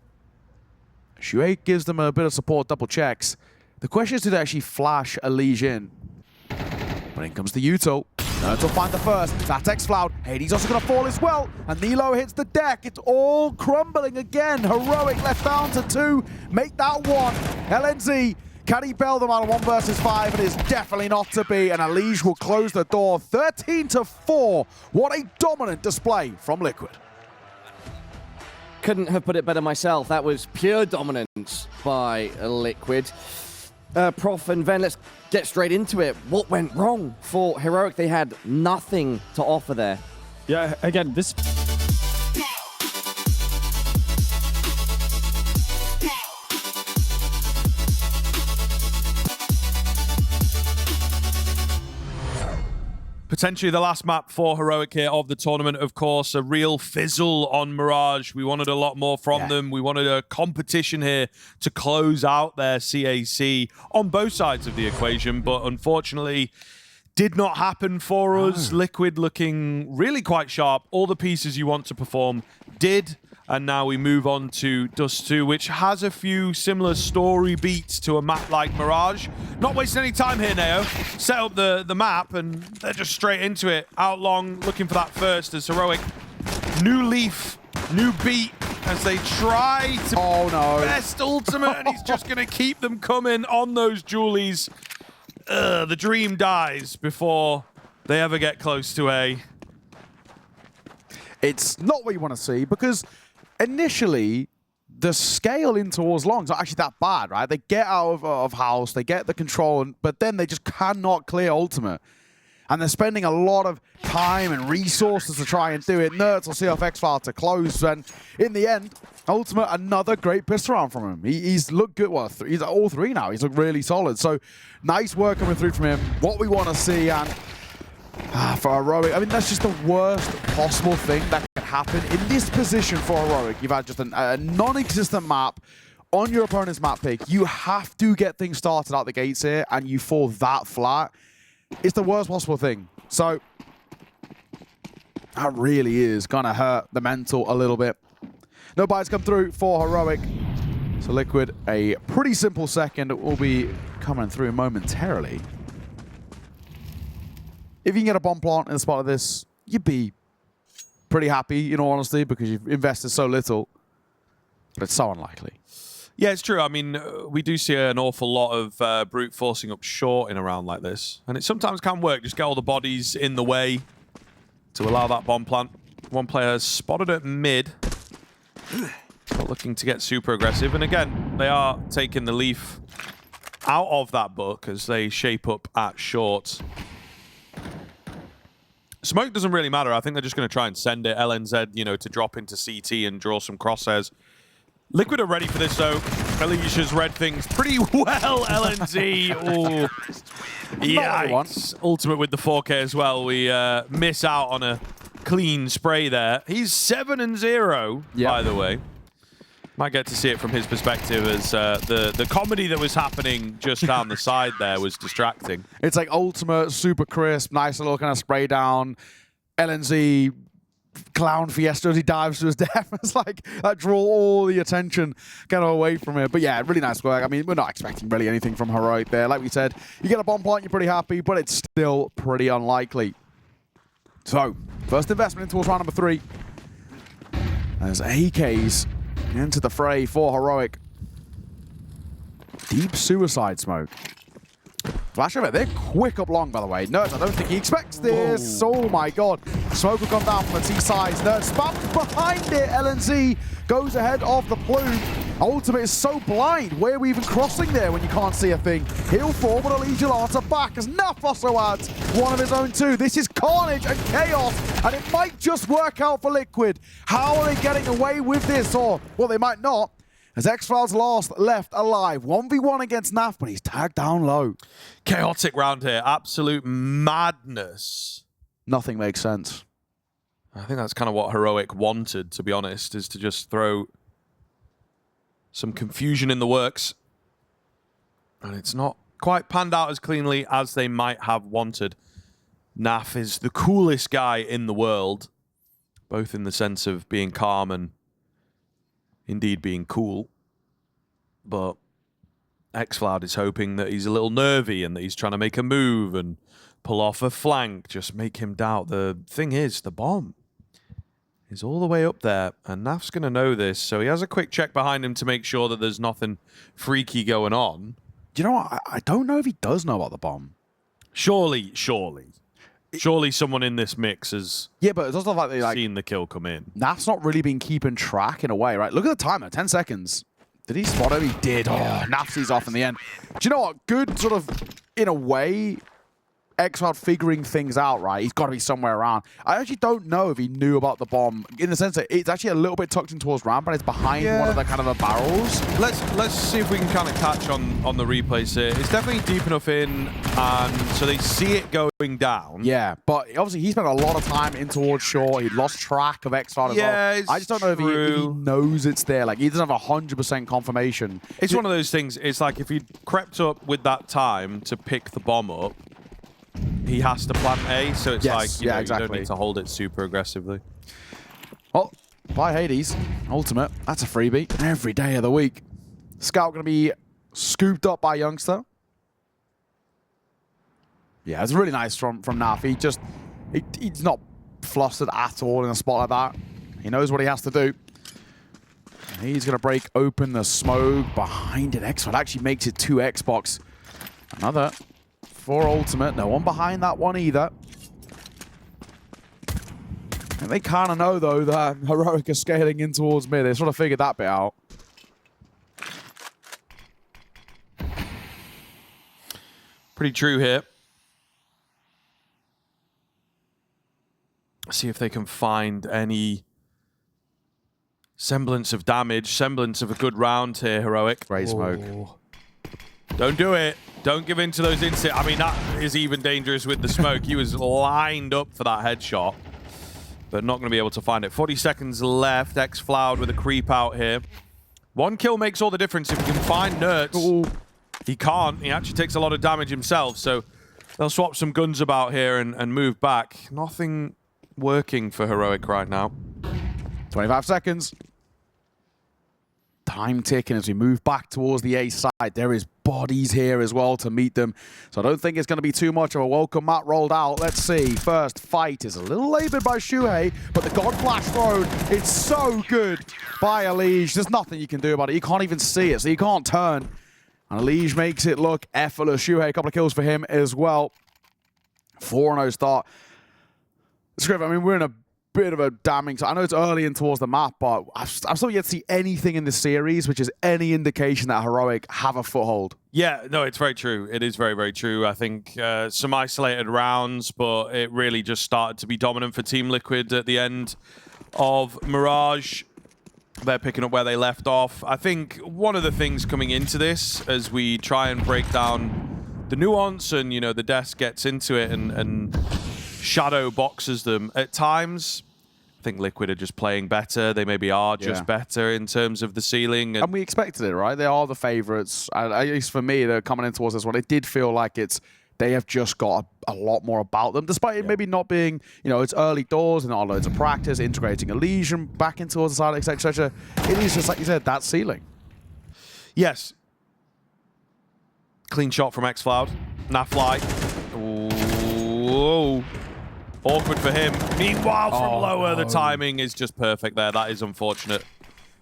Shuhei gives them a bit of support, double checks. The question is, do they actually flash Alige in? But in comes the Uto. Nerds will find the first. That's excl. Hades also going to fall as well. And Nilo hits the deck. It's all crumbling again. Heroic left down to 2. Make that 1. LNZ. Can he bail them out of 1 versus 5? It is definitely not to be. And Alige will close the door. 13-4. What a dominant display from Liquid. Couldn't have put it better myself. That was pure dominance by Liquid. Prof and Ven, let's get straight into it. What went wrong for Heroic? They had nothing to offer there. Yeah, again, this... Potentially the last map for Heroic here of the tournament, of course. A real fizzle on Mirage. We wanted a lot more from them. We wanted a competition here to close out their CAC on both sides of the equation, but unfortunately did not happen for us. Liquid looking really quite sharp. All the pieces you want to perform did. And now we move on to Dust2, which has a few similar story beats to a map like Mirage. Not wasting any time here, Neo. Set up the map, and they're just straight into it. Out long, looking for that first as Heroic. New leaf, new beat, as they try to best ultimate, and he's just going to keep them coming on those Julies. The dream dies before they ever get close to A. It's not what you want to see, because initially, the scale in towards long is not actually that bad, right? They get out of house, they get the control, but then they just cannot clear ultimate. And they're spending a lot of time and resources to try and do it. Nerds will see off excl to close, and in the end, ultimate, another great pistol round from him. He's looked good. Well, he's all three now. He's looked really solid. So nice work coming through from him. What we want to see, and for Heroic, I mean, that's just the worst possible thing that can happen in this position for Heroic. You've had just a non-existent map on your opponent's map pick. You have to get things started out the gates here, and you fall that flat. It's the worst possible thing. So that really is going to hurt the mental a little bit. No bites come through for Heroic. So Liquid, a pretty simple second, will be coming through momentarily. If you can get a bomb plant in a spot like this, you'd be pretty happy, in all honesty, because you've invested so little. But it's so unlikely. Yeah, it's true. I mean, we do see an awful lot of brute forcing up short in a round like this. And it sometimes can work. Just get all the bodies in the way to allow that bomb plant. One player spotted at mid. Not looking to get super aggressive. And again, they are taking the leaf out of that book as they shape up at short. Smoke doesn't really matter. I think they're just going to try and send it. LNZ, you know, to drop into CT and draw some crosshairs. Liquid are ready for this, though. Alicia's read things pretty well, LNZ. Oh, yikes. Ultimate with the 4K as well. We miss out on a clean spray there. He's 7-0, by the way. Might get to see it from his perspective, as the comedy that was happening just down the side there was distracting. It's like ultimate, super crisp, nice little kind of spray down. LNZ clown fiesta as he dives to his death. It's like that draw all the attention kind of away from it. But yeah, really nice work. I mean, we're not expecting really anything from Heroic there. Like we said, you get a bomb plant, you're pretty happy, but it's still pretty unlikely. So, first investment in towards round number 3. As AKs into the fray for Heroic. Deep suicide smoke. Flash of it. They're quick up long, by the way. Nerds, I don't think he expects this. Whoa. Oh my god. Smoke will come down from the T sides. Nerds spams behind it. LNZ goes ahead of the plume. Ultimate is so blind. Where are we even crossing there when you can't see a thing? He'll fall, but Allegialata back as Naf also adds one of his own too. This is carnage and chaos, and it might just work out for Liquid. How are they getting away with this? Or, well, they might not. As excl's left alive. 1v1 against Naf, but he's tagged down low. Chaotic round here. Absolute madness. Nothing makes sense. I think that's kind of what Heroic wanted, to be honest, is to just throw some confusion in the works. And it's not quite panned out as cleanly as they might have wanted. Naf is the coolest guy in the world, both in the sense of being calm and indeed being cool. But excl is hoping that he's a little nervy and that he's trying to make a move and pull off a flank, just make him doubt. The thing is, the bomb is all the way up there, and Naf's going to know this, so he has a quick check behind him to make sure that there's nothing freaky going on. Do you know what? I don't know if he does know about the bomb. Surely someone in this mix has but it's also like they seen the kill come in. Naf's not really been keeping track in a way, right? Look at the timer, 10 seconds. Did he spot him? He did. Oh, Naf sees off in the end. Do you know what? Good sort of, in a way, excl figuring things out, right? He's got to be somewhere around. I actually don't know if he knew about the bomb, in the sense that it's actually a little bit tucked in towards ramp, and it's behind one of the kind of the barrels. Let's see if we can kind of catch on the replays here. It's definitely deep enough in, and so they see it going down. Yeah, but obviously he spent a lot of time in towards shore. He lost track of excl as well. I just don't know if he knows it's there. Like, he doesn't have 100% confirmation. It's one of those things. It's like if he crept up with that time to pick the bomb up, he has to plant A, so it's like, you know, you don't need to hold it super aggressively. Well, by Hades. Ultimate, that's a freebie every day of the week. Scout going to be scooped up by Youngster. Yeah, it's really nice from Naf. He's not flustered at all in a spot like that. He knows what he has to do. He's going to break open the smoke behind it. Excel actually makes it 2 Xbox. Another 4 ultimate. No one behind that one either. And they kind of know, though, that Heroic is scaling in towards mid. They sort of figured that bit out. Pretty true here. See if they can find any semblance of damage, semblance of a good round here, Heroic. Great smoke. Don't do it. Don't give in to those instinct. I mean, that is even dangerous with the smoke. He was lined up for that headshot, but not going to be able to find it. 40 seconds left. excl with a creep out here. 1 kill makes all the difference if you can find Nerds. Ooh. He can't. He actually takes a lot of damage himself, so they'll swap some guns about here and move back. Nothing working for Heroic right now. 25 seconds. Time ticking as we move back towards the A side. There is bodies here as well to meet them. So I don't think it's going to be too much of a welcome mat rolled out. Let's see. First fight is a little labored by Shuhei, but the God Flash thrown, it's so good by Elige. There's nothing you can do about it. You can't even see it, so you can't turn. And Elige makes it look effortless. Shuhei, a couple of kills for him as well. 4-0 start. Scriv, I mean, we're in a bit of a damning... I know it's early in towards the map, but I'm still yet to see anything in this series which is any indication that Heroic have a foothold. Yeah, no, it's very true. It is very, very true. I think some isolated rounds, but it really just started to be dominant for Team Liquid at the end of Mirage. They're picking up where they left off. I think one of the things coming into this, as we try and break down the nuance and, you know, the desk gets into it and shadow boxes them at times, I think Liquid are just playing better. They maybe are just better in terms of the ceiling. And we expected it, right? They are the favorites. At least for me, they're coming in towards this one. It did feel like they have just got a lot more about them, despite it maybe not being, you know, it's early doors and not loads of practice, integrating Elysium back into towards the side, etc. It is just, like you said, that ceiling. Yes. Clean shot from excl. Nafly. Whoa. Awkward for him. Meanwhile, from lower, the timing is just perfect there. That is unfortunate.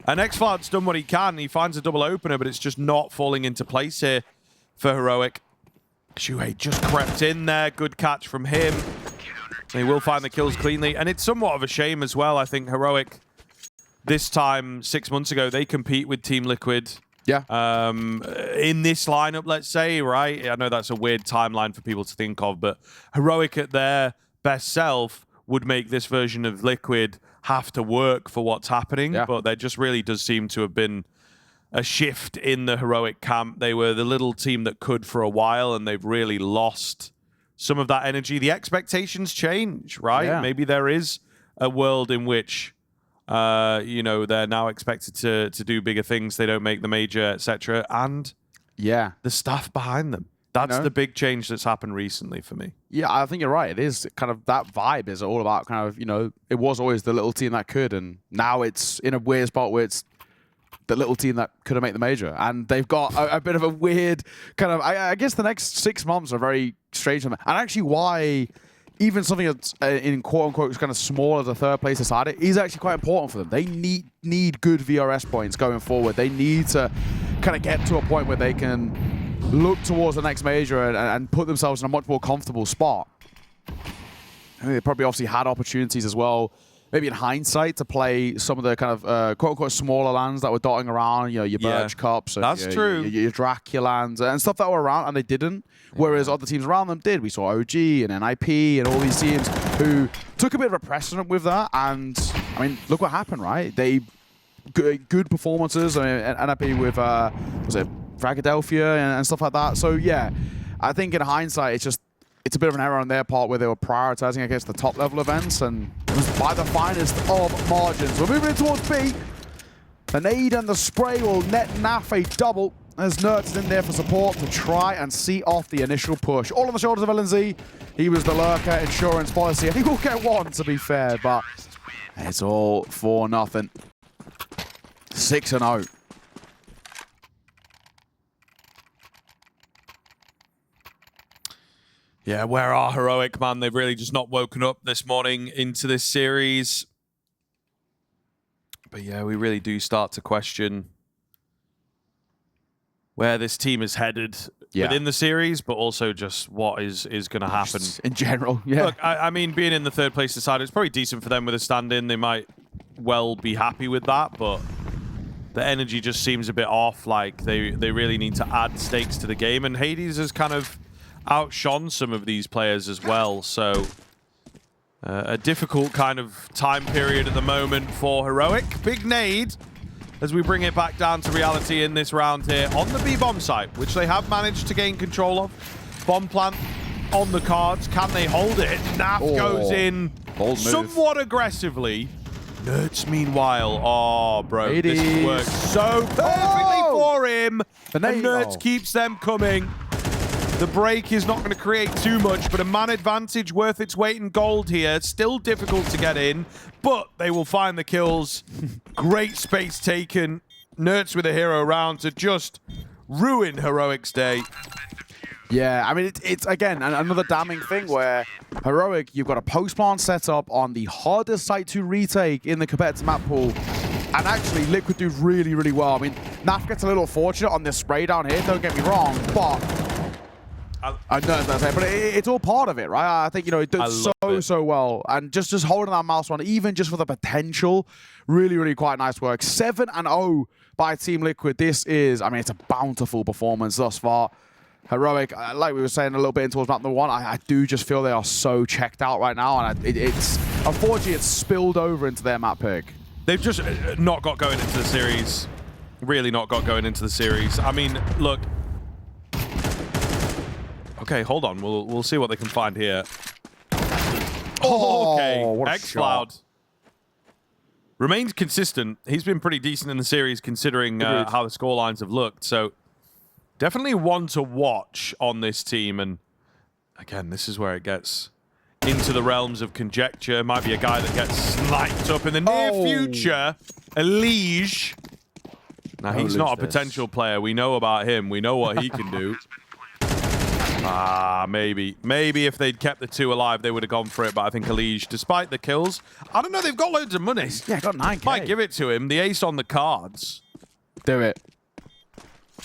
And excl's done what he can. He finds a double opener, but it's just not falling into place here for Heroic. Shuhei just crept in there. Good catch from him. They will find the kills cleanly. And it's somewhat of a shame as well. I think Heroic, this time, 6 months ago, they compete with Team Liquid. Yeah. In this lineup, let's say, right? I know that's a weird timeline for people to think of, but Heroic at their best self would make this version of Liquid have to work for what's happening. Yeah. But there just really does seem to have been a shift in the Heroic camp. They were the little team that could for a while, and they've really lost some of that energy. The expectations change, right? Yeah. Maybe there is a world in which, you know, they're now expected to do bigger things. They don't make the major, etc. And the staff behind them. That's the big change that's happened recently for me. Yeah, I think you're right. It is kind of that vibe is all about kind of, you know, it was always the little team that could, and now it's in a weird spot where it's the little team that could have made the major. And they've got a bit of a weird kind of, I guess the next 6 months are very strange for them. And actually why even something that's in quote-unquote kind of small as a third place aside is actually quite important for them. They need good VRS points going forward. They need to kind of get to a point where they can look towards the next major and put themselves in a much more comfortable spot. I think they probably obviously had opportunities as well, maybe in hindsight, to play some of the kind of quote-unquote smaller lands that were dotting around, you know, your Birch Cups, and that's true, your Draculans and stuff that were around, and they didn't, whereas other teams around them did. We saw OG and NIP and all these teams who took a bit of a precedent with that, and I mean, look what happened, right? They good performances. I mean, NIP with was it Fragadelphia and stuff like that. So yeah, I think in hindsight, it's a bit of an error on their part where they were prioritizing against the top level events, and it was by the finest of margins. We're moving in towards B. The nade and the spray will net Naf a double as Nerds is in there for support to try and see off the initial push. All on the shoulders of LNZ. He was the lurker insurance policy, and he will get one, to be fair, but It's all for nothing. 6-0. Yeah, where are Heroic, man? They've really just not woken up this morning into this series. But yeah, we really do start to question where this team is headed within the series, but also just what is going to happen. Just in general, yeah. Look, I mean, being in the third place side, it's probably decent for them with a stand-in. They might well be happy with that, but the energy just seems a bit off. Like, they really need to add stakes to the game, and Hades has kind of outshone some of these players as well, so a difficult kind of time period at the moment for Heroic. Big nade as we bring it back down to reality in this round here on the B-bomb site, which they have managed to gain control of. Bomb plant on the cards. Can they hold it? Naf goes in somewhat aggressively. Nerds, meanwhile, oh, bro, this has worked so perfectly for him. And Nerds keeps them coming. The break is not going to create too much, but a man advantage worth its weight in gold here. Still difficult to get in, but they will find the kills. Great space taken. Nerds with a hero round to just ruin Heroic's day. Yeah, I mean, it's again, another damning thing where Heroic, you've got a post-plant set up on the hardest site to retake in the competitive map pool. And actually, Liquid do really, really well. I mean, Naf gets a little fortunate on this spray down here, don't get me wrong, but I know that's but it's all part of it, right? I think, you know, it does so well. And just holding that mouse on, even just for the potential, really, really quite nice work. 7-0 by Team Liquid. This is, I mean, it's a bountiful performance thus far. Heroic, like we were saying a little bit in towards map number 1, I do just feel they are so checked out right now. And it's unfortunately, it's spilled over into their map pick. They've just not got going into the series. Really not got going into the series. I mean, look. Okay, hold on. We'll see what they can find here. Oh, okay. excl remains consistent. He's been pretty decent in the series considering how the scorelines have looked. So definitely one to watch on this team. And again, this is where it gets into the realms of conjecture. Might be a guy that gets sniped up in the near future. Elige. Now, he's not a potential player. We know about him. We know what he can do. Maybe. Maybe if they'd kept the two alive, they would have gone for it. But I think Elige, despite the kills, I don't know, they've got loads of money. Yeah, got 9K. Might give it to him. The ace on the cards. Do it.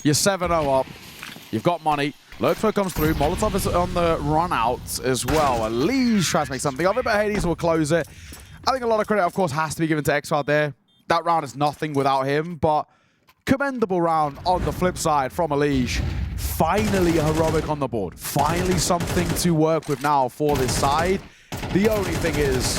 You're 7-0 up. You've got money. Lurkfo comes through. Molotov is on the run out as well. Elige tries to make something of it, but Hades will close it. I think a lot of credit, of course, has to be given to excl there. That round is nothing without him, but commendable round on the flip side from Elige. Finally a Heroic on the board. Finally something to work with now for this side. The only thing is,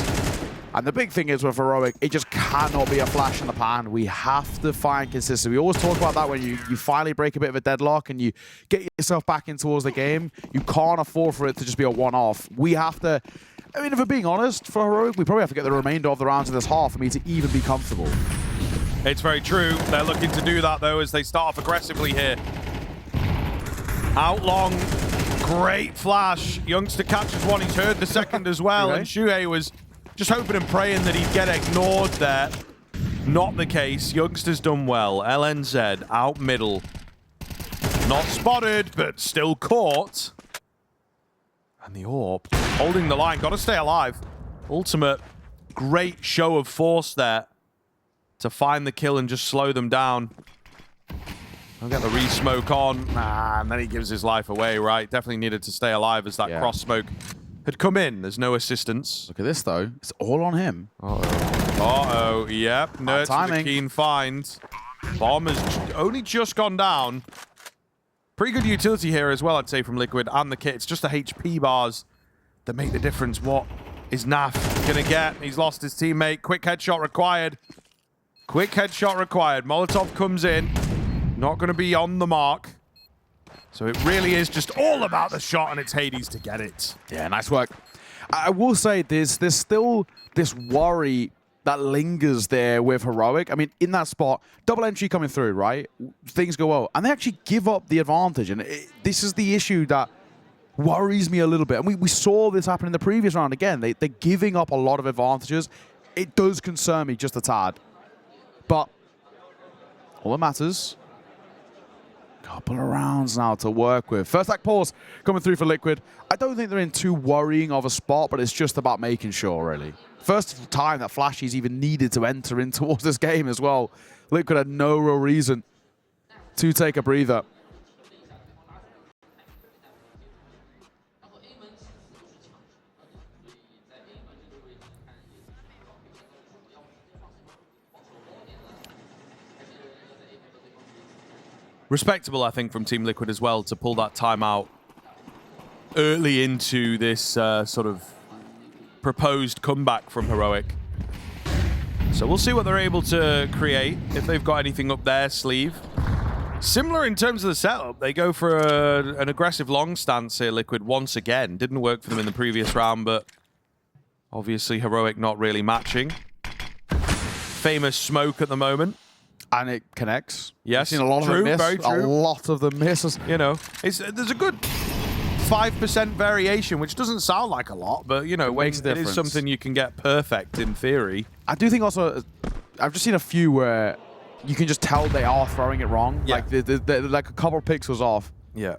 and the big thing is with Heroic, it just cannot be a flash in the pan. We have to find consistency. We always talk about that when you finally break a bit of a deadlock and you get yourself back in towards the game. You can't afford for it to just be a one-off. We have to, I mean, if we're being honest, for Heroic, we probably have to get the remainder of the rounds of this half for me to even be comfortable. It's very true. They're looking to do that, though, as they start off aggressively here. Out long, great flash. Youngster catches one, he's heard the second as well, and Shuhei was just hoping and praying that he'd get ignored there. Not the case. Youngster's done well. LNZ out middle. Not spotted, but still caught. And the AWP holding the line. Got to stay alive. Ultimate, great show of force there to find the kill and just slow them down. I'll get the re-smoke on. And then he gives his life away, right? Definitely needed to stay alive as that cross-smoke had come in. There's no assistance. Look at this, though. It's all on him. Uh-oh. Yep. Nerds with a keen find. Bomb has only just gone down. Pretty good utility here as well, I'd say, from Liquid and the kit. It's just the HP bars that make the difference. What is Naf going to get? He's lost his teammate. Quick headshot required. Quick headshot required. Molotov comes in. Not going to be on the mark. So it really is just all about the shot, and it's Hades to get it. Yeah, nice work. I will say there's still this worry that lingers there with Heroic. I mean, in that spot, double entry coming through, right? Things go well. And they actually give up the advantage. And this is the issue that worries me a little bit. And we saw this happen in the previous round again. They're giving up a lot of advantages. it does concern me just a tad. But all that matters, couple of rounds now to work with. First act pause coming through for Liquid. I don't think they're in too worrying of a spot, but it's just about making sure, really. First time that Flashy's even needed to enter in towards this game as well. Liquid had no real reason to take a breather. Respectable, I think, from Team Liquid as well to pull that timeout early into this sort of proposed comeback from Heroic. So we'll see what they're able to create, if they've got anything up their sleeve. Similar in terms of the setup. They go for an aggressive long stance here, Liquid, once again. Didn't work for them in the previous round, but obviously Heroic not really matching. Famous smoke at the moment. And it connects. Yes, I've seen a lot of them miss. very true. A lot of them misses. You know, there's a good 5% variation, which doesn't sound like a lot, but you know, when makes a it is difference. something you can get perfect in theory. I do think also, I've just seen a few where you can just tell they are throwing it wrong. Yeah. Like, they're like a couple of pixels off. Yeah.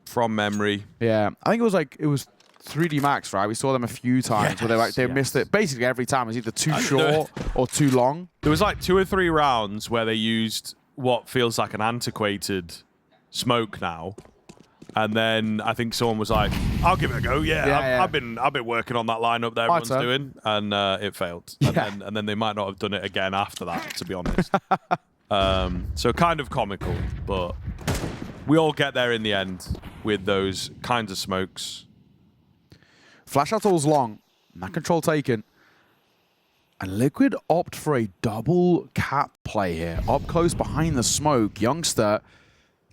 From memory. Yeah. I think it was 3D Max, right? We saw them a few times where they missed it basically every time. It was either too short or too long. There was like 2 or 3 rounds where they used what feels like an antiquated smoke now. And then I think someone was like, I'll give it a go. Yeah, I've been working on that lineup that everyone's doing, and it failed. Yeah. And then they might not have done it again after that, to be honest. So kind of comical, but we all get there in the end with those kinds of smokes. Flash out all's long. That control taken. And Liquid opt for a double cap play here. Up close behind the smoke. Youngster,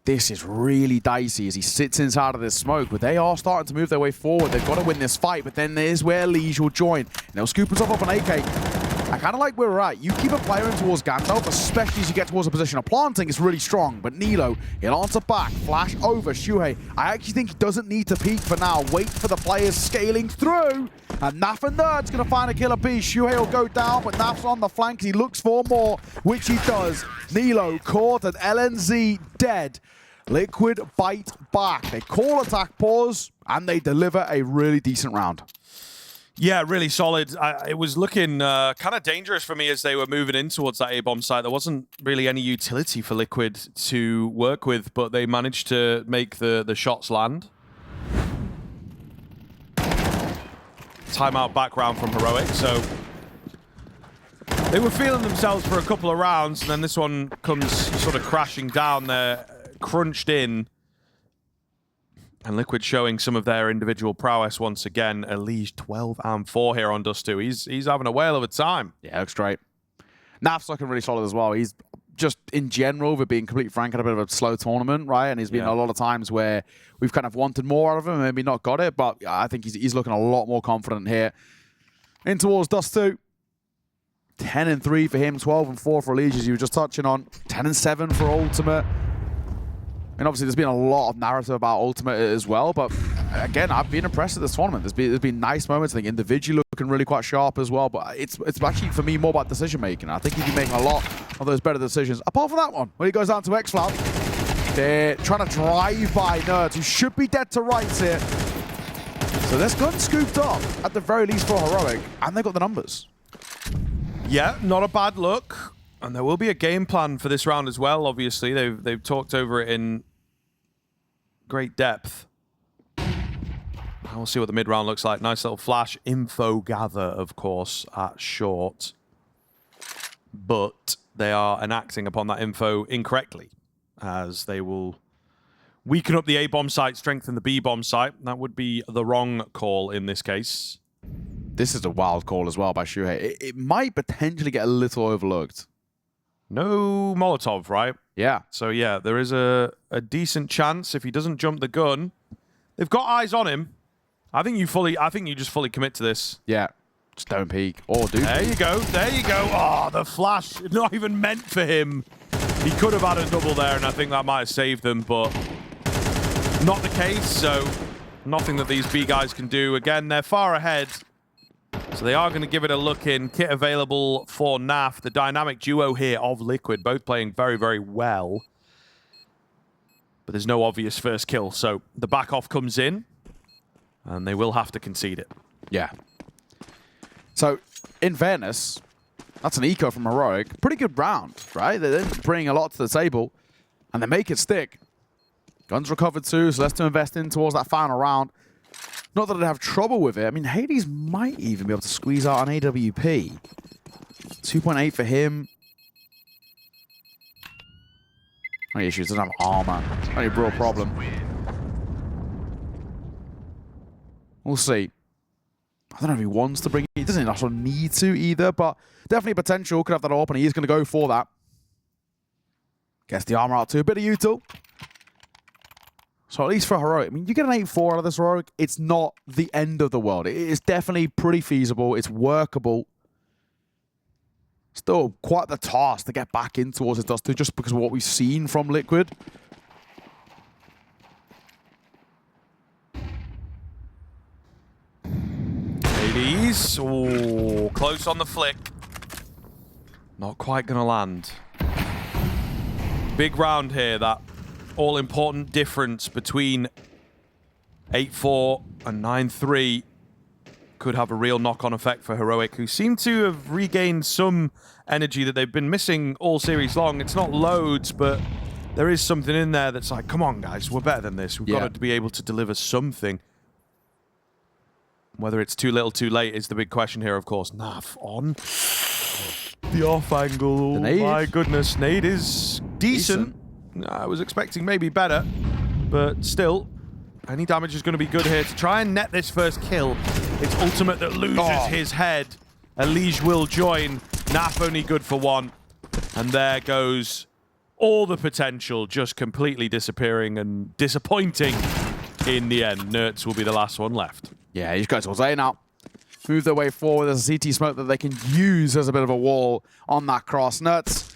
this is really dicey as he sits inside of this smoke, but they are starting to move their way forward. They've got to win this fight, but then there's where Liege will join. And they'll scoop himself up on AK. I kind of like where we're at. You keep a player in towards Gandalf, especially as you get towards a position of planting, it's really strong. But Nilo, he'll answer back. Flash over Shuhei. I actually think he doesn't need to peek for now. Wait for the players scaling through. And Naf and Nerd's going to find a killer piece. Shuhei will go down, but Naf's on the flank. He looks for more, which he does. Nilo caught and LNZ dead. Liquid bite back. They call attack pause, and they deliver a really decent round. Yeah, really solid. It was looking kind of dangerous for me as they were moving in towards that A-bomb site. There wasn't really any utility for Liquid to work with, but they managed to make the shots land. Timeout back round from Heroic, so they were feeling themselves for a couple of rounds, and then this one comes sort of crashing down. They're crunched in. And Liquid showing some of their individual prowess once again. Elige 12 and 4 here on Dust2. He's having a whale of a time. Yeah, looks great. Naf's looking really solid as well. He's just, in general, for being completely frank, had a bit of a slow tournament, right? And he's been a lot of times where we've kind of wanted more out of him and maybe not got it, but I think he's looking a lot more confident here. In towards Dust2. 10 and 3 for him, 12 and 4 for Elige, as you were just touching on. 10 and 7 for Ultimate. And obviously, there's been a lot of narrative about Ultimate as well, but again, I've been impressed at this tournament. There's been nice moments. I think individually looking really quite sharp as well, but it's actually, for me, more about decision-making. I think he's been making a lot of those better decisions, apart from that one, when he goes down to excl. They're trying to drive by Nerds, who should be dead to rights here. So this gun scooped up, at the very least for Heroic, and they got the numbers. Yeah, not a bad look. And there will be a game plan for this round as well, obviously. They've talked over it in great depth. We'll see what the mid-round looks like. Nice little flash info gather, of course, at short. But they are enacting upon that info incorrectly, as they will weaken up the A-bomb site, strengthen the B-bomb site. That would be the wrong call in this case. This is a wild call as well by Shuhei. It might potentially get a little overlooked. No Molotov, right? Yeah. So yeah, there is a decent chance if he doesn't jump the gun. They've got eyes on him. I think you just fully commit to this. Yeah. Just don't peek. Or do There peek. you go. There you go. Oh, the flash. Not even meant for him. He could have had a double there, and I think that might have saved them, but not the case. So nothing that these B guys can do. Again, they're far ahead. So they are going to give it a look in. Kit available for NAF. The dynamic duo here of Liquid, both playing very, very well. But there's no obvious first kill. So the back off comes in, and they will have to concede it. Yeah. So, in fairness, that's an eco from Heroic. Pretty good round, right? They didn't bring a lot to the table, and they make it stick. Guns recovered too, so less to invest in towards that final round. Not that I'd have trouble with it. I mean, Hades might even be able to squeeze out an AWP. 2.8 for him. Only issues, doesn't have armor. Only real problem. We'll see. I don't know if he wants to bring it. He doesn't also need to either, but definitely potential. Could have that up, and he is going to go for that. Gets the armor out too. A bit of util. So at least for Heroic, I mean, you get an 8-4 out of this Heroic, it's not the end of the world. It is definitely pretty feasible. It's workable. Still quite the task to get back in towards the Dust2 just because of what we've seen from Liquid. Hades, oh, close on the flick. Not quite going to land. Big round here, that all-important difference between 8-4 and 9-3 could have a real knock-on effect for Heroic, who seem to have regained some energy that they've been missing all series long. It's not loads, but there is something in there that's like, come on, guys, we're better than this. We've got to be able to deliver something. Whether it's too little, too late is the big question here, of course. Naf on the off angle. My goodness, nade is decent. I was expecting maybe better, but still, any damage is going to be good here to try and net this first kill. It's Ultimate that loses his head. Elige will join. Naf only good for one. And there goes all the potential just completely disappearing and disappointing in the end. Nerds will be the last one left. Yeah, he's got towards A now. Move their way forward. There's a CT smoke that they can use as a bit of a wall on that cross. Nerds.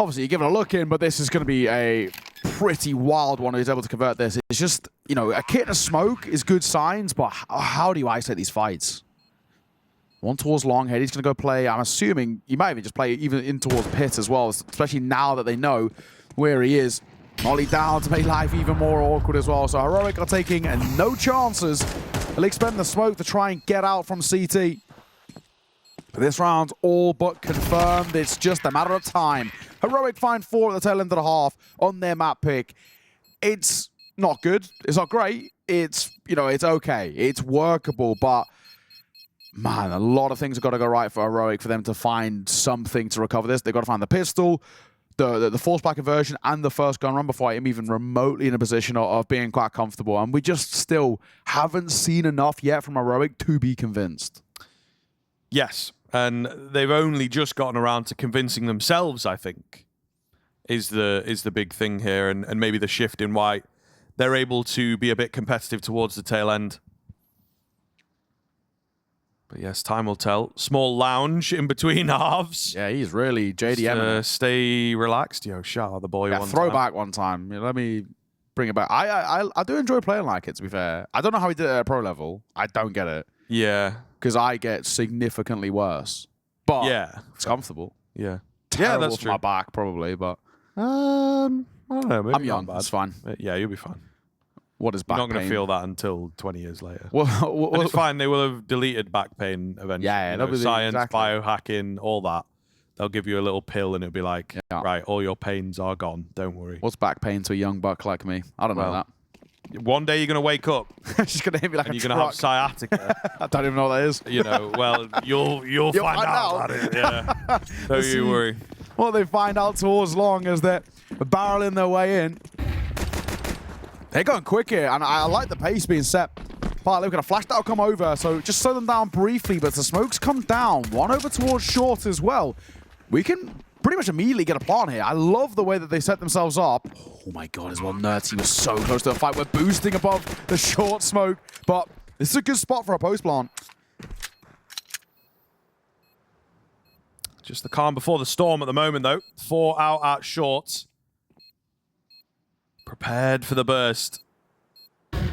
Obviously, you give it a look in, but this is going to be a pretty wild one who's able to convert this. It's just, you know, a kit and a smoke is good signs, but how do you isolate these fights? One towards Longhead, he's going to go play, I'm assuming, he might even just play even in towards Pit as well, especially now that they know where he is. Molly down to make life even more awkward as well. So Heroic are taking no chances. They'll expend the smoke to try and get out from CT. But this round's all but confirmed. It's just a matter of time. Heroic find 4 at the tail end of the half on their map pick. It's not good. It's not great. It's, you know, it's okay. It's workable, but man, a lot of things have got to go right for Heroic for them to find something to recover this. They've got to find the pistol, the force back conversion, and the first gun run before I'm even remotely in a position of being quite comfortable. And we just still haven't seen enough yet from Heroic to be convinced. Yes. And they've only just gotten around to convincing themselves, I think, is the big thing here, and maybe the shift in why they're able to be a bit competitive towards the tail end. But yes, time will tell. Small lounge in between halves. Yeah, he's really JDM. Stay relaxed, yo. Shout out the boy one throwback one time. Let me bring it back. I do enjoy playing like it, to be fair. I don't know how he did it at pro level. I don't get it. Yeah. Because I get significantly worse. But yeah, it's comfortable. Yeah. Terrible that's for true. my back, probably, but I don't know. Maybe I'm young. That's fine. Yeah, you'll be fine. What is back pain? You're not going to feel that until 20 years later. Well, and it's fine. They will have deleted back pain eventually. Yeah, you know, science, biohacking, all that. They'll give you a little pill and it'll be like, right, all your pains are gone. Don't worry. What's back pain to a young buck like me? I don't know that. One day you're going to wake up. She's going to hit me like and a you're going to have sciatica. I don't even know what that is. You know, well, you'll find out about it. Yeah. Don't you worry. What they find out towards long is that barreling their way in. They're going quick here, and I like the pace being set. But look at a flash that'll come over, so just slow them down briefly, but the smokes come down. One over towards short as well. We can pretty much immediately get a plant here. I love the way that they set themselves up. Oh my god, as well, Nerds, he was so close to a fight. We're boosting above the short smoke, but this is a good spot for a post plant. Just the calm before the storm at the moment, though. 4 out at short. Prepared for the burst.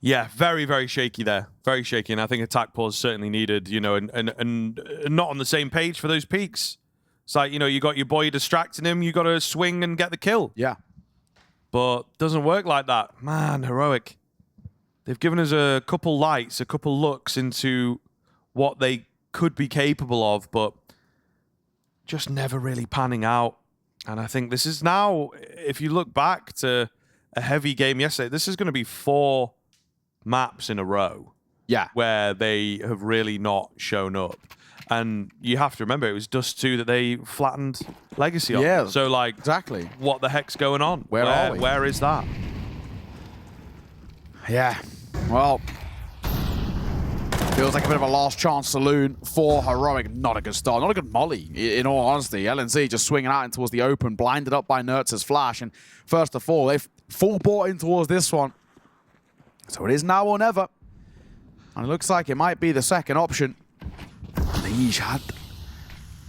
Yeah, very, very shaky there. Very shaky, and I think attack pause certainly needed, you know, and not on the same page for those peaks. It's like, you know, you got your boy distracting him, you got to swing and get the kill. Yeah. But doesn't work like that. Man, Heroic. They've given us a couple lights, a couple looks into what they could be capable of, but just never really panning out. And I think this is now, if you look back to a heavy game yesterday, this is going to be 4 maps in a row. Yeah. Where they have really not shown up. And you have to remember, it was Dust2 that they flattened Legacy on. Yeah. So, like, Exactly. what the heck's going on? Where are we? Where is that? Yeah. Well, feels like a bit of a last chance saloon for Heroic. Not a good start. Not a good molly, in all honesty. LNZ just swinging out in towards the open, blinded up by Nertz's flash. And first of all, they've full bought in towards this one. So it is now or never. And it looks like it might be the second option. Liege had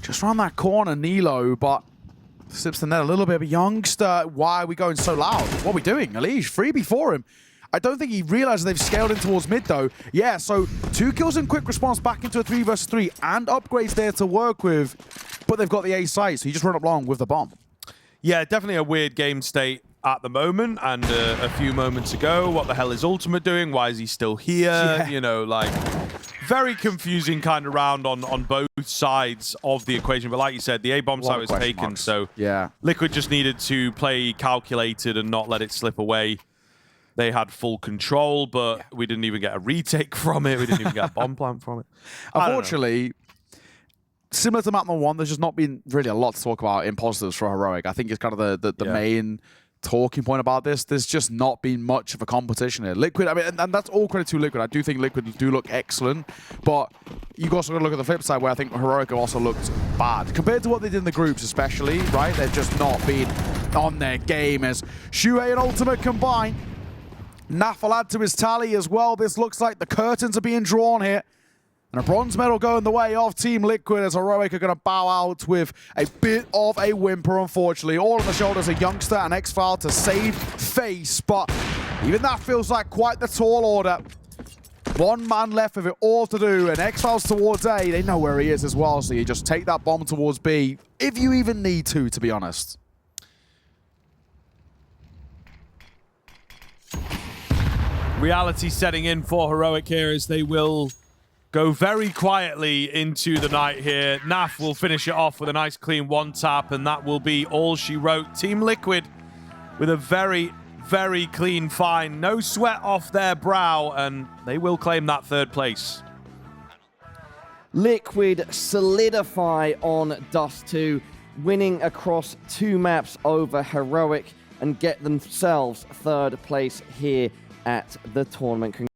just around that corner, Nilo, but slips the net a little bit of a youngster. Why are we going so loud? What are we doing? Liege, freebie for him. I don't think he realizes they've scaled in towards mid, though. Yeah, so 2 kills and quick response back into a 3 versus 3 and upgrades there to work with, but they've got the A site, so you just run up long with the bomb. Yeah, definitely a weird game state at the moment, and a few moments ago, what the hell is Ultimate doing? Why is he still here? Yeah. You know, like, very confusing kind of round on both sides of the equation. But like you said, the A-bomb site was taken, so yeah, Liquid just needed to play calculated and not let it slip away. They had full control, but we didn't even get a retake from it. We didn't even get a bomb plant from it. Unfortunately, similar to map number 1, there's just not been really a lot to talk about in positives for Heroic. I think it's kind of the main talking point about this. There's just not been much of a competition here. Liquid, I mean, and that's all credit to Liquid. I do think Liquid do look excellent, but you've also got to look at the flip side where I think Heroic have also looked bad. Compared to what they did in the groups especially, right? They've just not been on their game as Shuhei and Ultimate combine. Naf will add to his tally as well. This looks like the curtains are being drawn here. And a bronze medal going the way of Team Liquid as Heroic are going to bow out with a bit of a whimper, unfortunately. All on the shoulders of Youngster and excl to save face, but even that feels like quite the tall order. 1 man left with it all to do, and excl's towards A. They know where he is as well, so you just take that bomb towards B, if you even need to be honest. Reality setting in for Heroic here as they will go very quietly into the night here. Naf will finish it off with a nice clean 1-tap, and that will be all she wrote. Team Liquid with a very, very clean find. No sweat off their brow, and they will claim that 3rd place. Liquid solidify on Dust2, winning across 2 maps over Heroic and get themselves 3rd place here at the tournament.